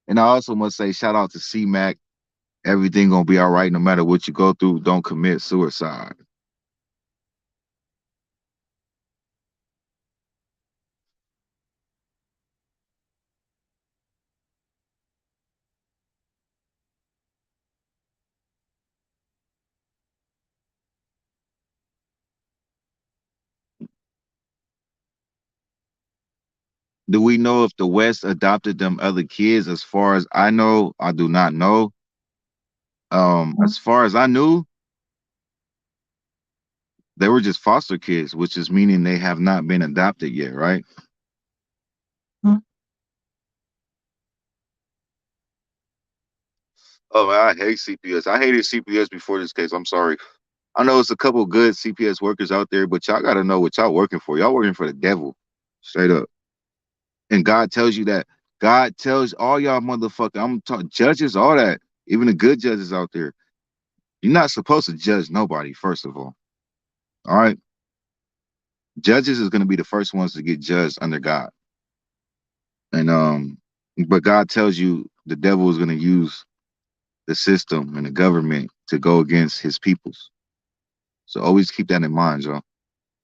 And I also must say, shout out to C-Mac. Everything gonna be all right no matter what you go through. Don't commit suicide. Do we know if the West adopted them other kids? As far as I know, I do not know. As far as I knew, they were just foster kids, which is meaning they have not been adopted yet, right? Oh, man, I hate CPS. I hated CPS before this case. I'm sorry. I know it's a couple good CPS workers out there, but y'all got to know what y'all working for. Y'all working for the devil, straight up. And God tells you that. God tells all y'all motherfucker. I'm talking judges, all that. Even the good judges out there. You're not supposed to judge nobody, first of all. All right. Judges is going to be the first ones to get judged under God. And but God tells you the devil is going to use the system and the government to go against his peoples. So always keep that in mind, y'all.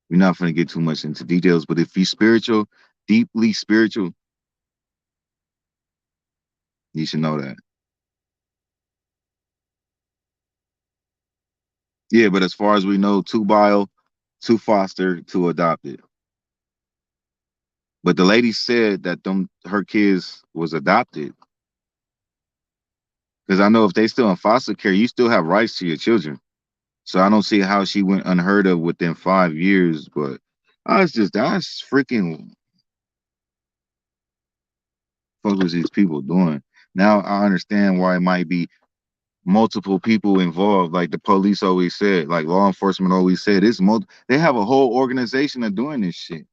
We're not going to get too much into details, but if you're spiritual, deeply spiritual, you should know that. Yeah, but as far as we know, two bio, two foster, two adopted. But the lady said that her kids was adopted. Because I know if they still in foster care, you still have rights to your children. So I don't see how she went unheard of within 5 years. But that's freaking, what was these people doing? Now I understand why it might be multiple people involved. Like the police always said, like law enforcement always said, they have a whole organization of doing this shit,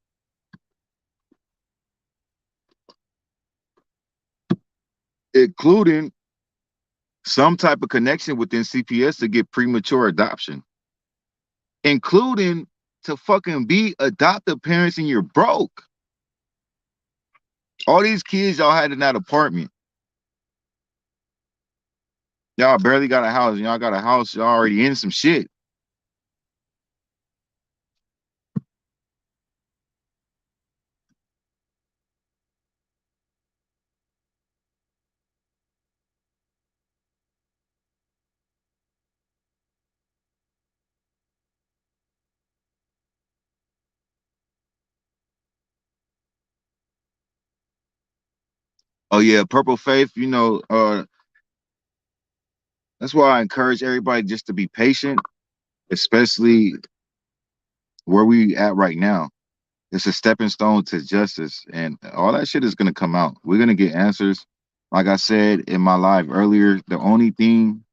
including some type of connection within CPS to get premature adoption. including to fucking be adoptive parents and you're broke. All these kids y'all had in that apartment. Y'all barely got a house. Y'all got a house. Y'all already in some shit. Oh yeah, Purple Faith, that's why I encourage everybody just to be patient, especially where we at right now. It's a stepping stone to justice, and all that shit is gonna come out. We're gonna get answers. Like I said in my live earlier, the only thing,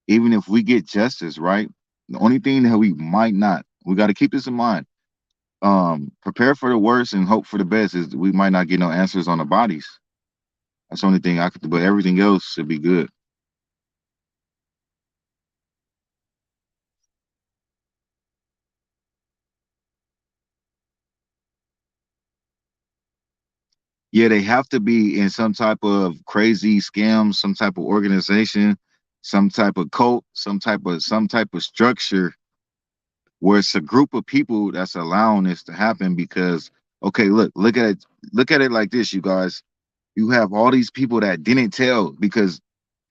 even if we get justice, right? The only thing that we might not, we got to keep this in mind. Prepare for the worst and hope for the best is we might not get no answers on the bodies. That's the only thing I could do, but everything else should be good. Yeah, they have to be in some type of crazy scam, some type of organization, some type of cult, some type of structure where it's a group of people that's allowing this to happen because okay, look at it like this, you guys. You have all these people that didn't tell because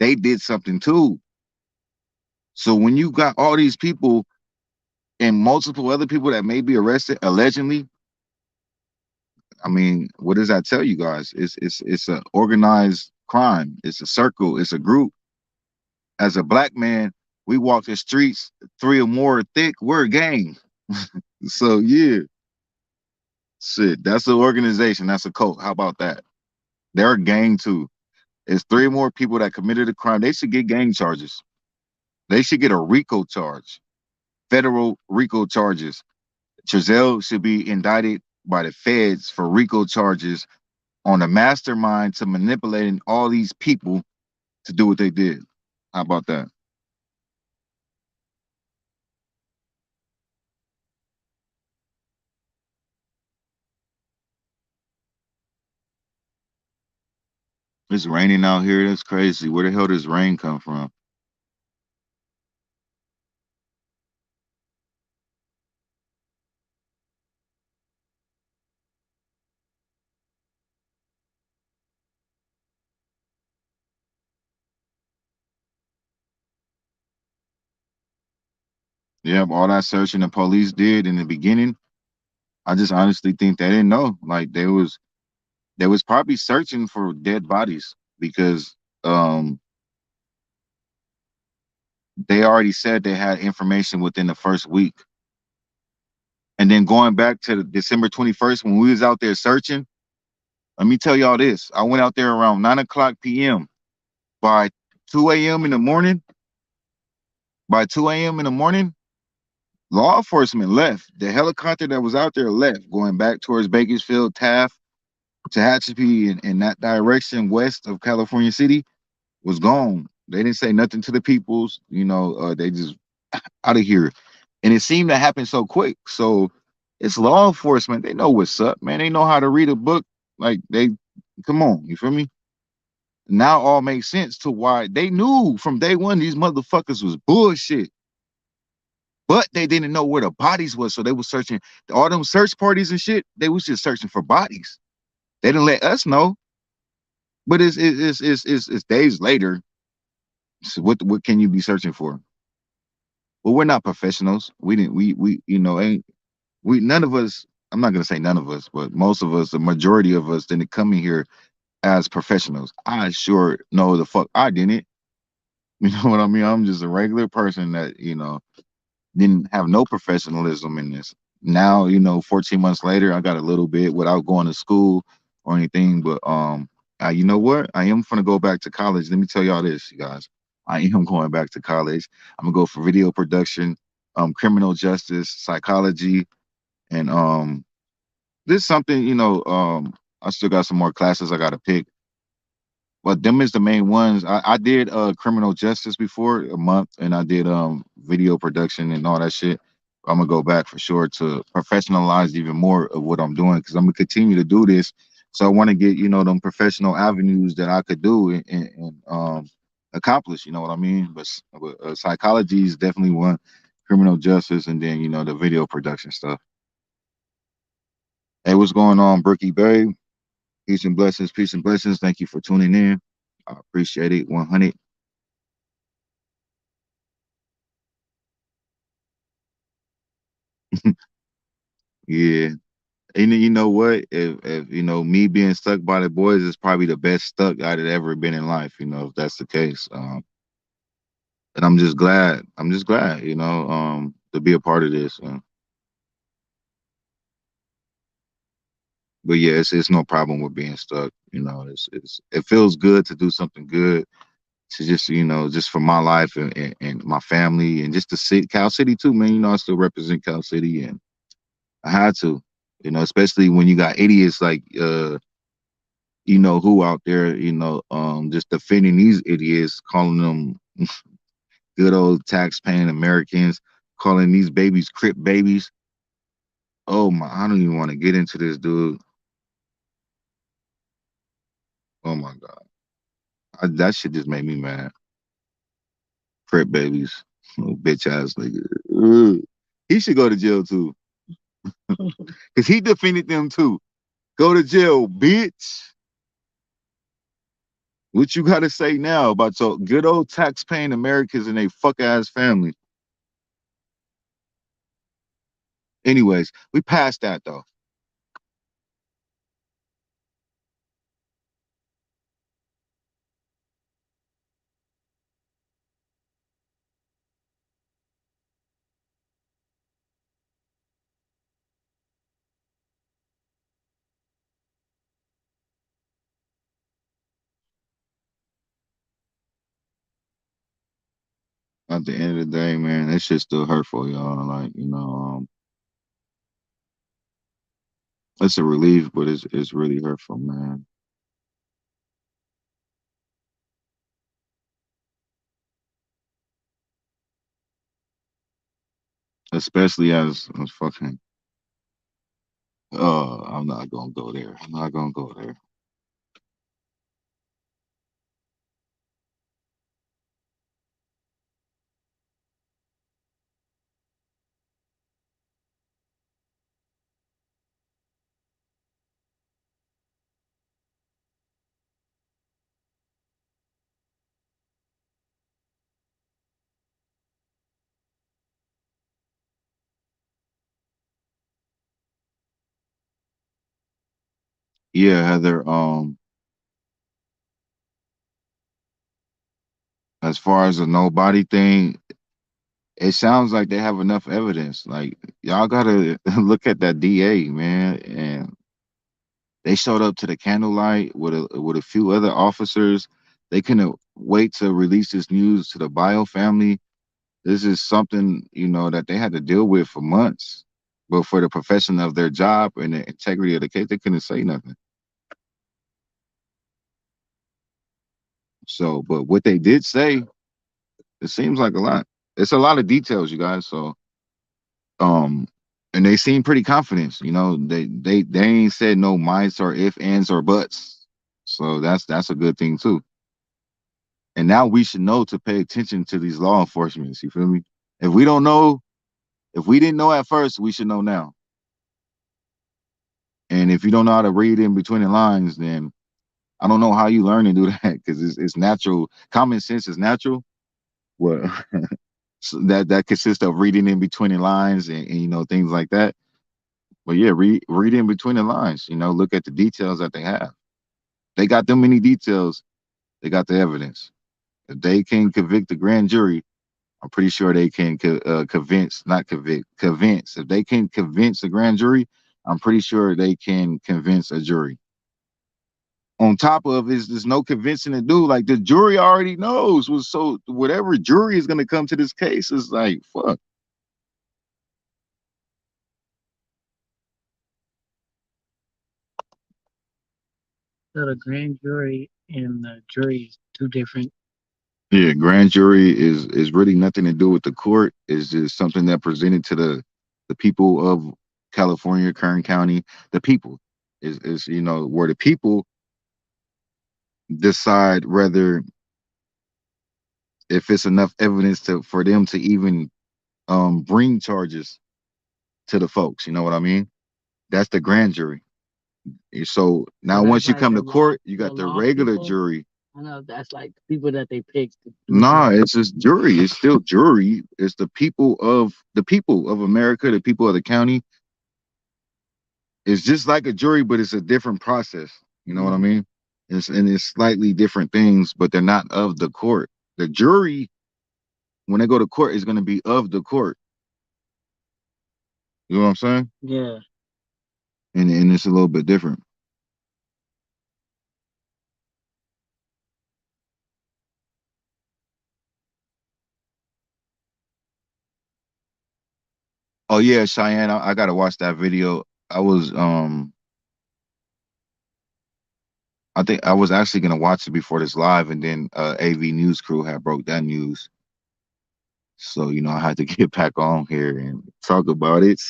they did something too. So when you got all these people and multiple other people that may be arrested allegedly, I mean, what does that tell you guys? It's a organized crime. It's a circle. It's a group. As a black man, we walk the streets three or more thick. We're a gang. So yeah, shit. That's an organization. That's a cult. How about that? They're a gang too. It's three more people that committed a crime. They should get gang charges. They should get a RICO charge, federal RICO charges. Trezell should be indicted by the feds for RICO charges on a mastermind to manipulating all these people to do what they did. How about that? It's raining out here. That's crazy. Where the hell does rain come from? Yeah, all that searching the police did in the beginning, I just honestly think they didn't know. Like they was probably searching for dead bodies because they already said they had information within the first week. And then going back to December 21st when we was out there searching, let me tell y'all this. I went out there around 9 o'clock p.m. By 2 a.m. in the morning, by 2 a.m. in the morning, law enforcement left. The helicopter that was out there left, going back towards Bakersfield, Taft, Tehachapi, in that direction west of California City was gone. They didn't say nothing to the peoples. They just out of here. And it seemed to happen so quick. So it's law enforcement. They know what's up, man. They know how to read a book. Like come on, you feel me? Now all makes sense to why they knew from day one these motherfuckers was bullshit. But they didn't know where the bodies was, so they was searching all them search parties and shit. They was just searching for bodies. They didn't let us know. But it's days later. So what can you be searching for? Well, we're not professionals. We didn't we ain't we none of us. I'm not gonna say none of us, but most of us, the majority of us, didn't come in here as professionals. I sure know the fuck I didn't. You know what I mean? I'm just a regular person that didn't have no professionalism in this. Now, 14 months later, I got a little bit without going to school or anything. But you know what? I am gonna go back to college. Let me tell y'all this, you guys. I am going back to college. I'm gonna go for video production, criminal justice, psychology, and this is something, I still got some more classes I gotta pick. But them is the main ones. I did criminal justice before a month, and I did video production and all that shit. I'm gonna go back for sure to professionalize even more of what I'm doing because I'm gonna continue to do this. So I want to get them professional avenues that I could do and accomplish. You know what I mean? But psychology is definitely one, criminal justice, and then the video production stuff. Hey, what's going on, Brookie Bay? Peace and blessings. Peace and blessings. Thank you for tuning in. I appreciate it. 100. Yeah. And you know what? If me being stuck by the boys is probably the best stuck I'd have ever been in life. If that's the case. And I'm just glad. I'm just glad. To be a part of this. But yeah, it's no problem with being stuck. It feels good to do something good to just just for my life and my family and just the city, Cal City too, man. I still represent Cal City and I had to. Especially when you got idiots like who out there, just defending these idiots, calling them good old tax paying Americans, calling these babies crip babies. Oh my, I don't even want to get into this, dude. Oh my God. That shit just made me mad. Crip babies. Little bitch ass nigga. Ugh. He should go to jail too. Because he defended them too. Go to jail, bitch. What you gotta say now about your good old tax paying Americans and they fuck ass family? Anyways, we passed that though. At the end of the day, man, that shit's still hurtful, y'all. Like, it's a relief, but it's really hurtful, man. Especially as fucking I'm not gonna go there. I'm not gonna go there. Yeah, Heather, as far as the nobody thing, it sounds like they have enough evidence. Like y'all gotta look at that DA, man, and they showed up to the candlelight with a few other officers. They couldn't wait to release this news to the Bio family. This is something that they had to deal with for months. But for the profession of their job and the integrity of the case, they couldn't say nothing. So, but what they did say, it seems like a lot. It's a lot of details, you guys. So, um, and they seem pretty confident. They ain't said no mice or if, ands, or buts. So that's a good thing too. And now we should know to pay attention to these law enforcement. You feel me? If we don't know, if we didn't know at first, we should know now. And if you don't know how to read in between the lines, then I don't know how you learn to do that because it's natural. Common sense is natural. Well, so that consists of reading in between the lines and things like that. But yeah, read in between the lines. Look at the details that they have. They got them many details. They got the evidence. If they can convict the grand jury, I'm pretty sure they can convince, not convict, convince. If they can convince the grand jury, I'm pretty sure they can convince a jury. On top of is there's no convincing to do. Like the jury already knows. So whatever jury is gonna come to this case is like fuck. So the grand jury and the jury is two different. Yeah, grand jury is really nothing to do with the court. It's just something that presented to The people of California, Kern County, the people is where the people decide whether if it's enough evidence to for them to even bring charges to the folks. You know what I mean? That's the grand jury. So So now that's once you like come to court, you the got the law regular people. jury. I know that's like people that they pick to do Nah, things. it's just jury. It's still jury. It's the people of America, the people of the county. It's just like a jury, but it's a different process. You know what I Mm-hmm. mean? It's slightly different things, but they're not of the court. The jury, when they go to court, is going to be of the court. You know what I'm saying? Yeah. And it's a little bit different. Oh yeah, Cheyenne, I gotta watch that video. I think I was actually gonna watch it before this live, and then AV News Crew had broke that news. So, I had to get back on here and talk about it.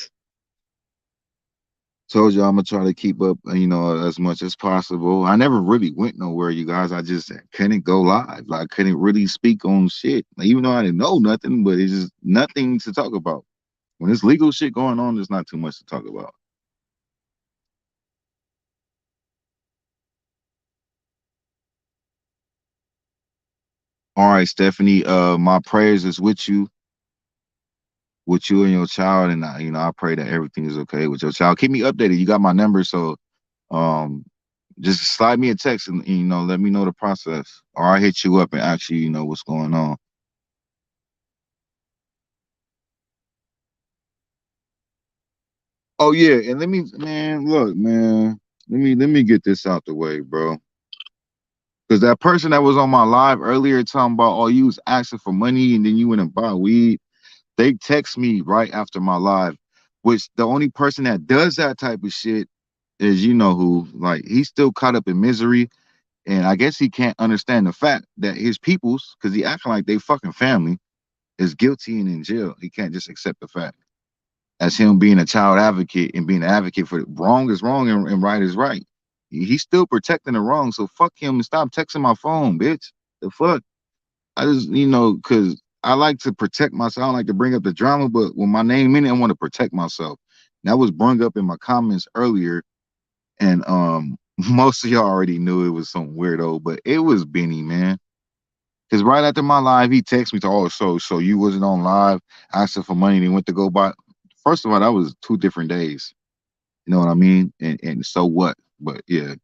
Told you I'm gonna try to keep up, as much as possible. I never really went nowhere, you guys. I just couldn't go live. Like, I couldn't really speak on shit. Like, even though I didn't know nothing, but it's just nothing to talk about. When there's legal shit going on, there's not too much to talk about. All right, Stephanie. My prayers is with you and your child, and I pray that everything is okay with your child. Keep me updated. You got my number, so um, just slide me a text and let me know the process, or I hit you up and ask you, what's going on. Oh yeah, and man, look, man, let me get this out the way, bro. Because that person that was on my live earlier talking about, oh, you was asking for money and then you went and bought weed. They text me right after my live, which the only person that does that type of shit is who. Like, he's still caught up in misery, and I guess he can't understand the fact that his peoples, because he acting like they fucking family, is guilty and in jail. He can't just accept the fact. As him being a child advocate and being an advocate for wrong is wrong and right is right. He's still protecting the wrong. So fuck him and stop texting my phone, bitch. The fuck? I just, because I like to protect myself. I don't like to bring up the drama, but when my name in it, I want to protect myself. And that was brung up in my comments earlier. And most of y'all already knew it was some weirdo, but it was Benny, man. Because right after my live, he texted me to, oh, so you wasn't on live asking for money and he went to go buy. First of all, that was 2 different days. You know what I mean? And so what? But yeah,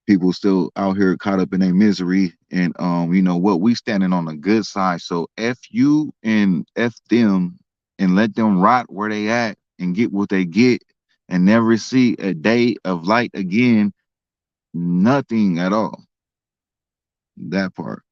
people still out here caught up in their misery. And what, we standing on the good side. So F you and F them, and let them rot where they at and get what they get and never see a day of light again. Nothing at all. That part.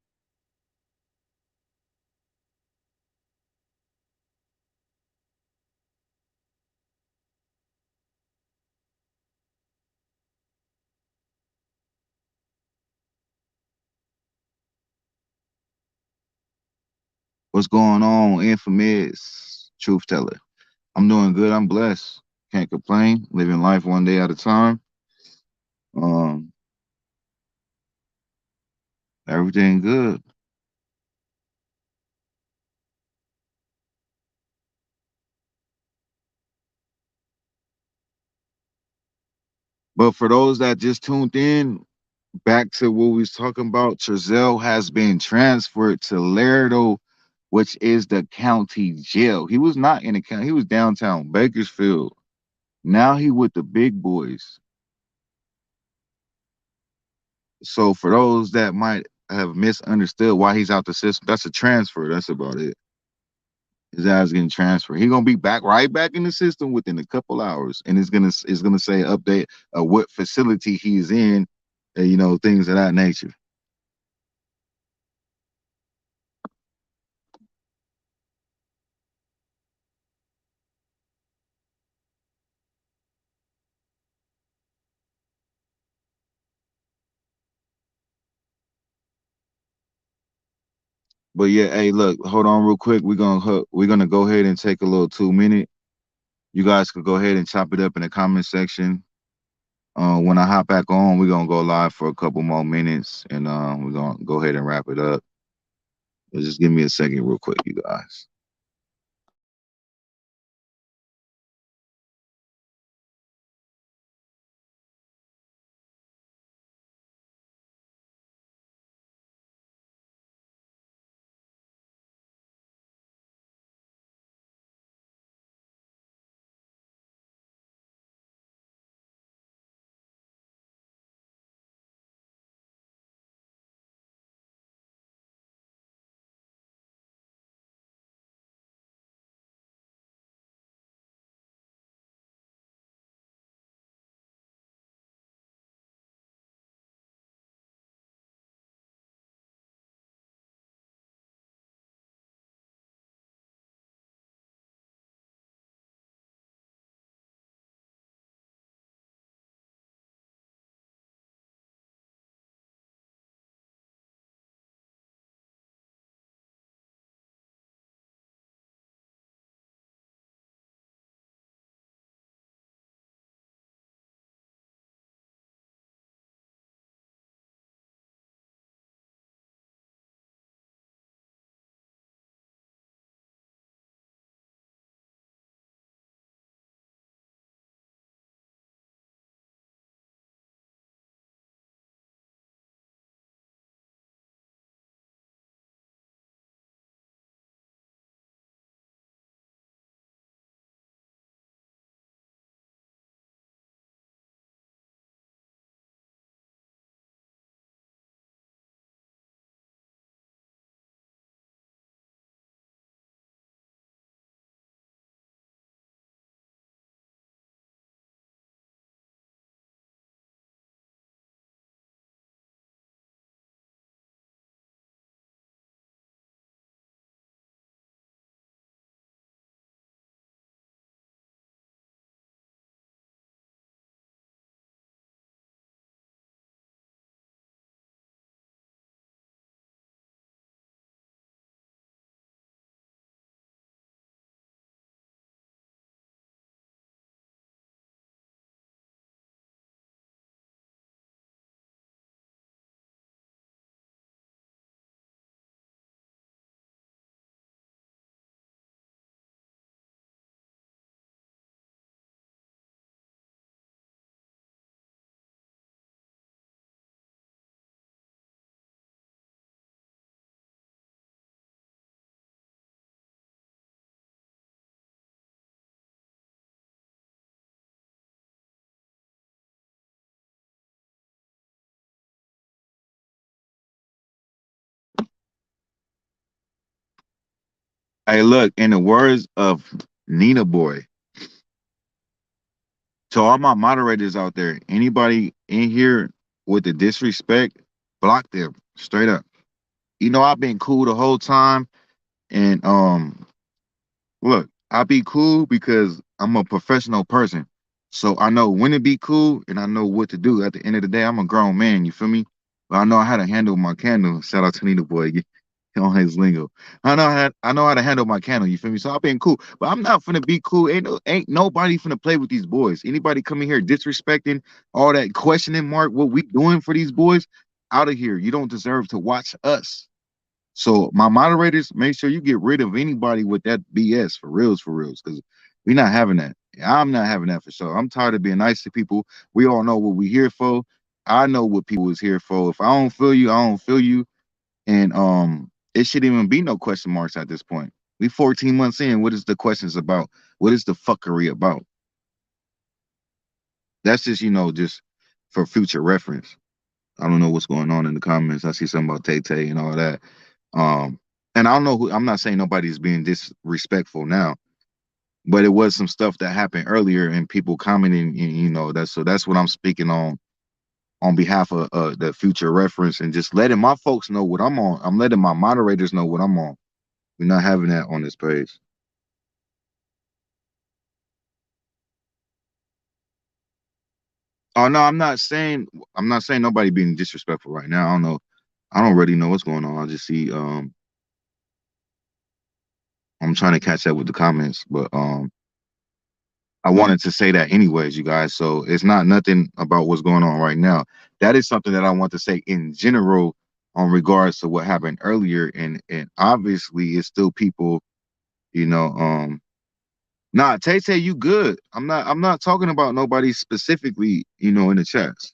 What's going on, infamous truth teller? I'm doing good. I'm blessed. Can't complain. Living life one day at a time. Um, Everything good. But for those that just tuned in, back to what we was talking about, Trezell has been transferred to Laredo, which is the county jail. He was not in the county. He was downtown Bakersfield. Now he with the big boys. So for those that might have misunderstood why he's out the system, that's a transfer. That's about it. His ass getting transferred. He gonna be back right back in the system within a couple hours, and it's gonna say update what facility he's in, and things of that nature. But yeah, hey, look, hold on real quick. We're gonna go ahead and take a little 2 minute. You guys could go ahead and chop it up in the comment section. When I hop back on, we're gonna go live for a couple more minutes, and we're gonna go ahead and wrap it up. But just give me a second, real quick, you guys. Hey, look, in the words of Nina Boy, to all my moderators out there, anybody in here with the disrespect, block them straight up. You know, I've been cool the whole time, and look, I be cool because I'm a professional person. So I know when to be cool and I know what to do. At the end of the day, I'm a grown man, you feel me? But I know how to handle my candle. Shout out to Nina Boy on his lingo. I know how to handle my candle, you feel me? So I've been cool. But I'm not finna be cool. Ain't nobody finna play with these boys. Anybody coming here disrespecting all that questioning mark what we doing for these boys, out of here. You don't deserve to watch us. So my moderators, make sure you get rid of anybody with that BS for reals, because we're not having that. I'm not having that for sure. I'm tired of being nice to people. We all know what we're here for. I know what people is here for. If I don't feel you, I don't feel you. And it shouldn't even be no question marks at this point. We 14 months in. What is the questions about? What is the fuckery about? That's just, just for future reference. I don't know what's going on in the comments. I see something about Tay Tay and all that. Um, and I don't know who. I'm not saying nobody's being disrespectful now, but it was some stuff that happened earlier and people commenting. That's what I'm speaking on behalf of the future reference and just letting my folks know what I'm on. I'm letting my moderators know what I'm on. We're not having that on this page. Oh no, I'm not saying nobody being disrespectful right now. I don't know. I don't really know what's going on. I just see I'm trying to catch up with the comments, but I wanted to say that anyways, you guys. So it's not nothing about what's going on right now. That is something that I want to say in general on regards to what happened earlier, and obviously it's still people, you know. Nah, Tay Tay, you good? I'm not talking about nobody specifically, in the chats.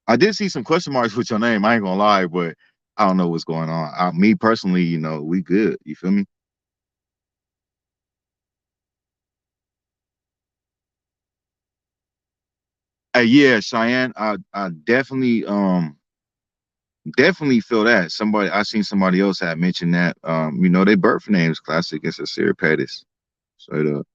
I did see some question marks with your name. I ain't gonna lie, but I don't know what's going on. Me personally, we good. You feel me? Hey, yeah, Cheyenne, I definitely feel that. I seen somebody else had mentioned that. They birth names classic and sincere Pettis. Straight up.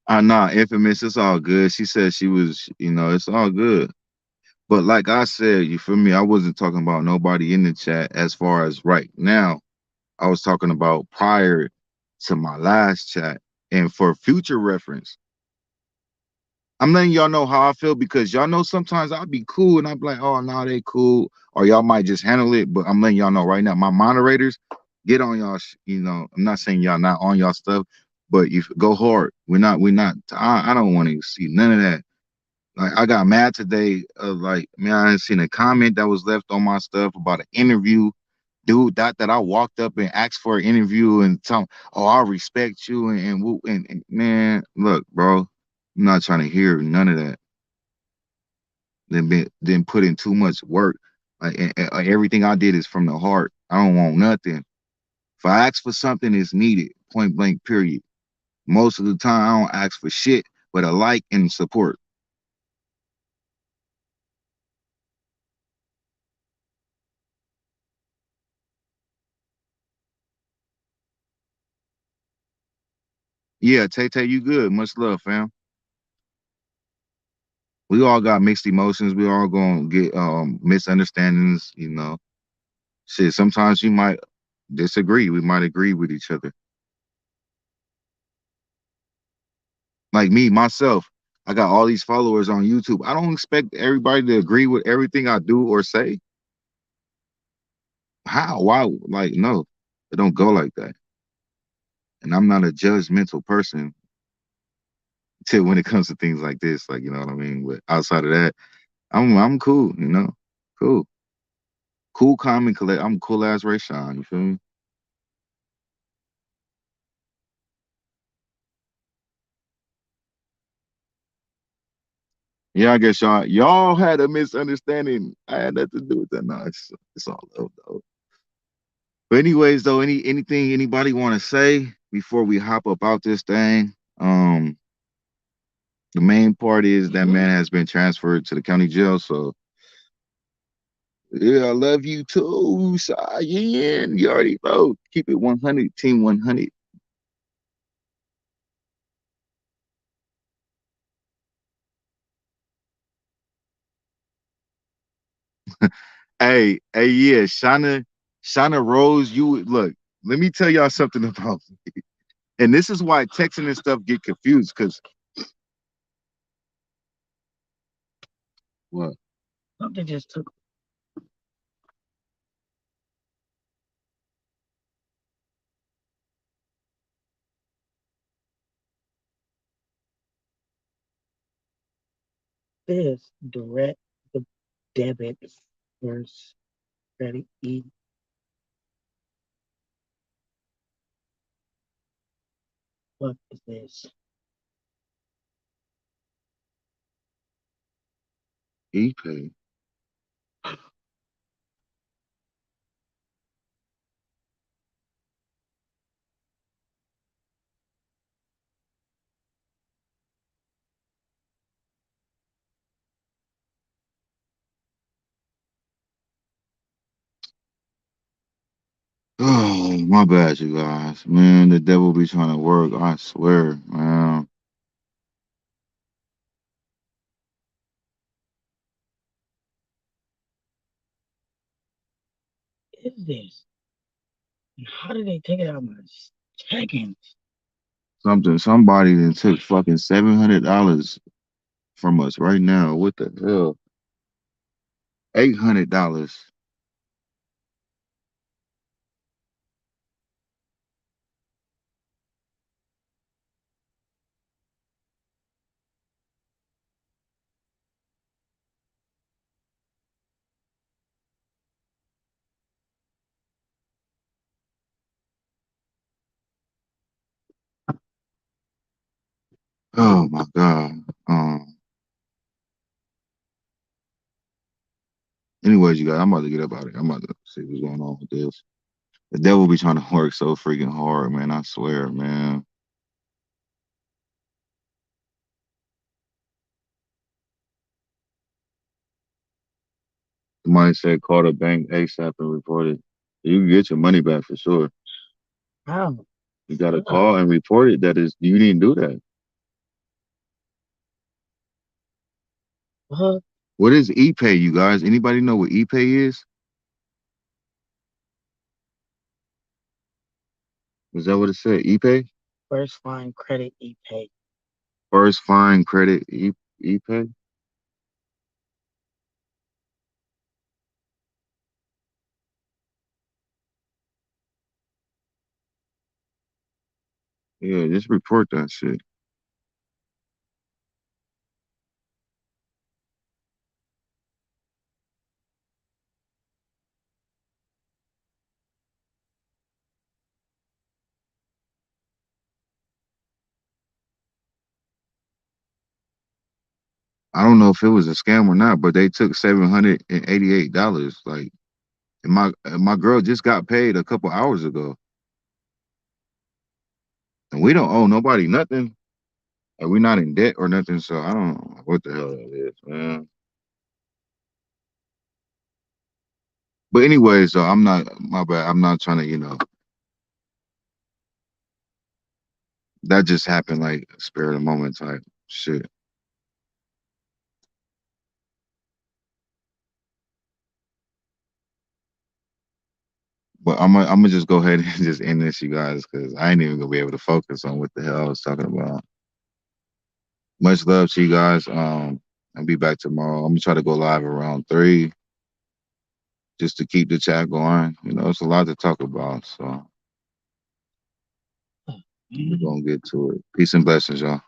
Nah, infamous. It's all good. She said she was, it's all good. But like I said, you feel me? I wasn't talking about nobody in the chat as far as right now. I was talking about prior to my last chat. And for future reference, I'm letting y'all know how I feel because y'all know sometimes I'll be cool and I'll be like, oh, no, they cool. Or y'all might just handle it. But I'm letting y'all know right now, my moderators, get on y'all. I'm not saying y'all not on y'all stuff, but you go hard. We're not, I don't want to see none of that. Like, I got mad today. Like, man, I seen a comment that was left on my stuff about an interview. Dude, that I walked up and asked for an interview and tell, oh, I respect you and man, look, bro, I'm not trying to hear none of that. Then put in too much work. Like, everything I did is from the heart. I don't want nothing. If I ask for something, it's needed. Point blank. Period. Most of the time, I don't ask for shit, but a like and support. Yeah, Tay Tay, you good? Much love, fam. We all got mixed emotions. We all gonna get misunderstandings. Shit. Sometimes you might disagree. We might agree with each other. Like me, myself, I got all these followers on YouTube. I don't expect everybody to agree with everything I do or say. How? Why? Like, no, it don't go like that. And I'm not a judgmental person till when it comes to things like this. Like, you know what I mean? But outside of that, I'm cool. Cool, cool, calm and collect. I'm cool as Ray Sean. You feel me? Yeah, I guess y'all had a misunderstanding. I had nothing to do with that. No, it's all love though. But anyways, though, anything anybody want to say before we hop up out this thing? The main part is that man has been transferred to the county jail. So yeah, I love you too, Cheyenne. You already know. Keep it 100, team 100. Hey, yeah, Shauna Rose. You look. Let me tell y'all something about. And this is why texting and stuff get confused. Cause what? Something just took this direct the debit first credit E. What is this? ePay. Oh, my bad, you guys. Man, the devil be trying to work. I swear, man. Is this? How did they take it out of my seconds? Somebody then took fucking $700 from us right now. What the hell? $800. Oh my god. Anyways, you guys, I'm about to get up out of here. I'm about to see what's going on with this. The devil be trying to work so freaking hard, man. I swear, man. Somebody said call the bank ASAP and report it. You can get your money back for sure. How? You gotta call and report it. That is, you didn't do that. What? What is ePay, you guys? Anybody know what ePay is? Is that what it said? ePay? First line credit e-pay. First fine credit ePay? Yeah, just report that shit. I don't know if it was a scam or not, but they took $788. Like, and my girl just got paid a couple hours ago, and we don't owe nobody nothing. Like, we're not in debt or nothing, so I don't know what the hell that is, man. But anyways, so I'm not my bad. I'm not trying to, that just happened like spare of the moment type shit. But I'm gonna just go ahead and just end this, you guys, because I ain't even gonna be able to focus on what the hell I was talking about. Much love to you guys. I'll be back tomorrow. I'm gonna try to go live around 3 just to keep the chat going. It's a lot to talk about, so we're gonna get to it. Peace and blessings, y'all.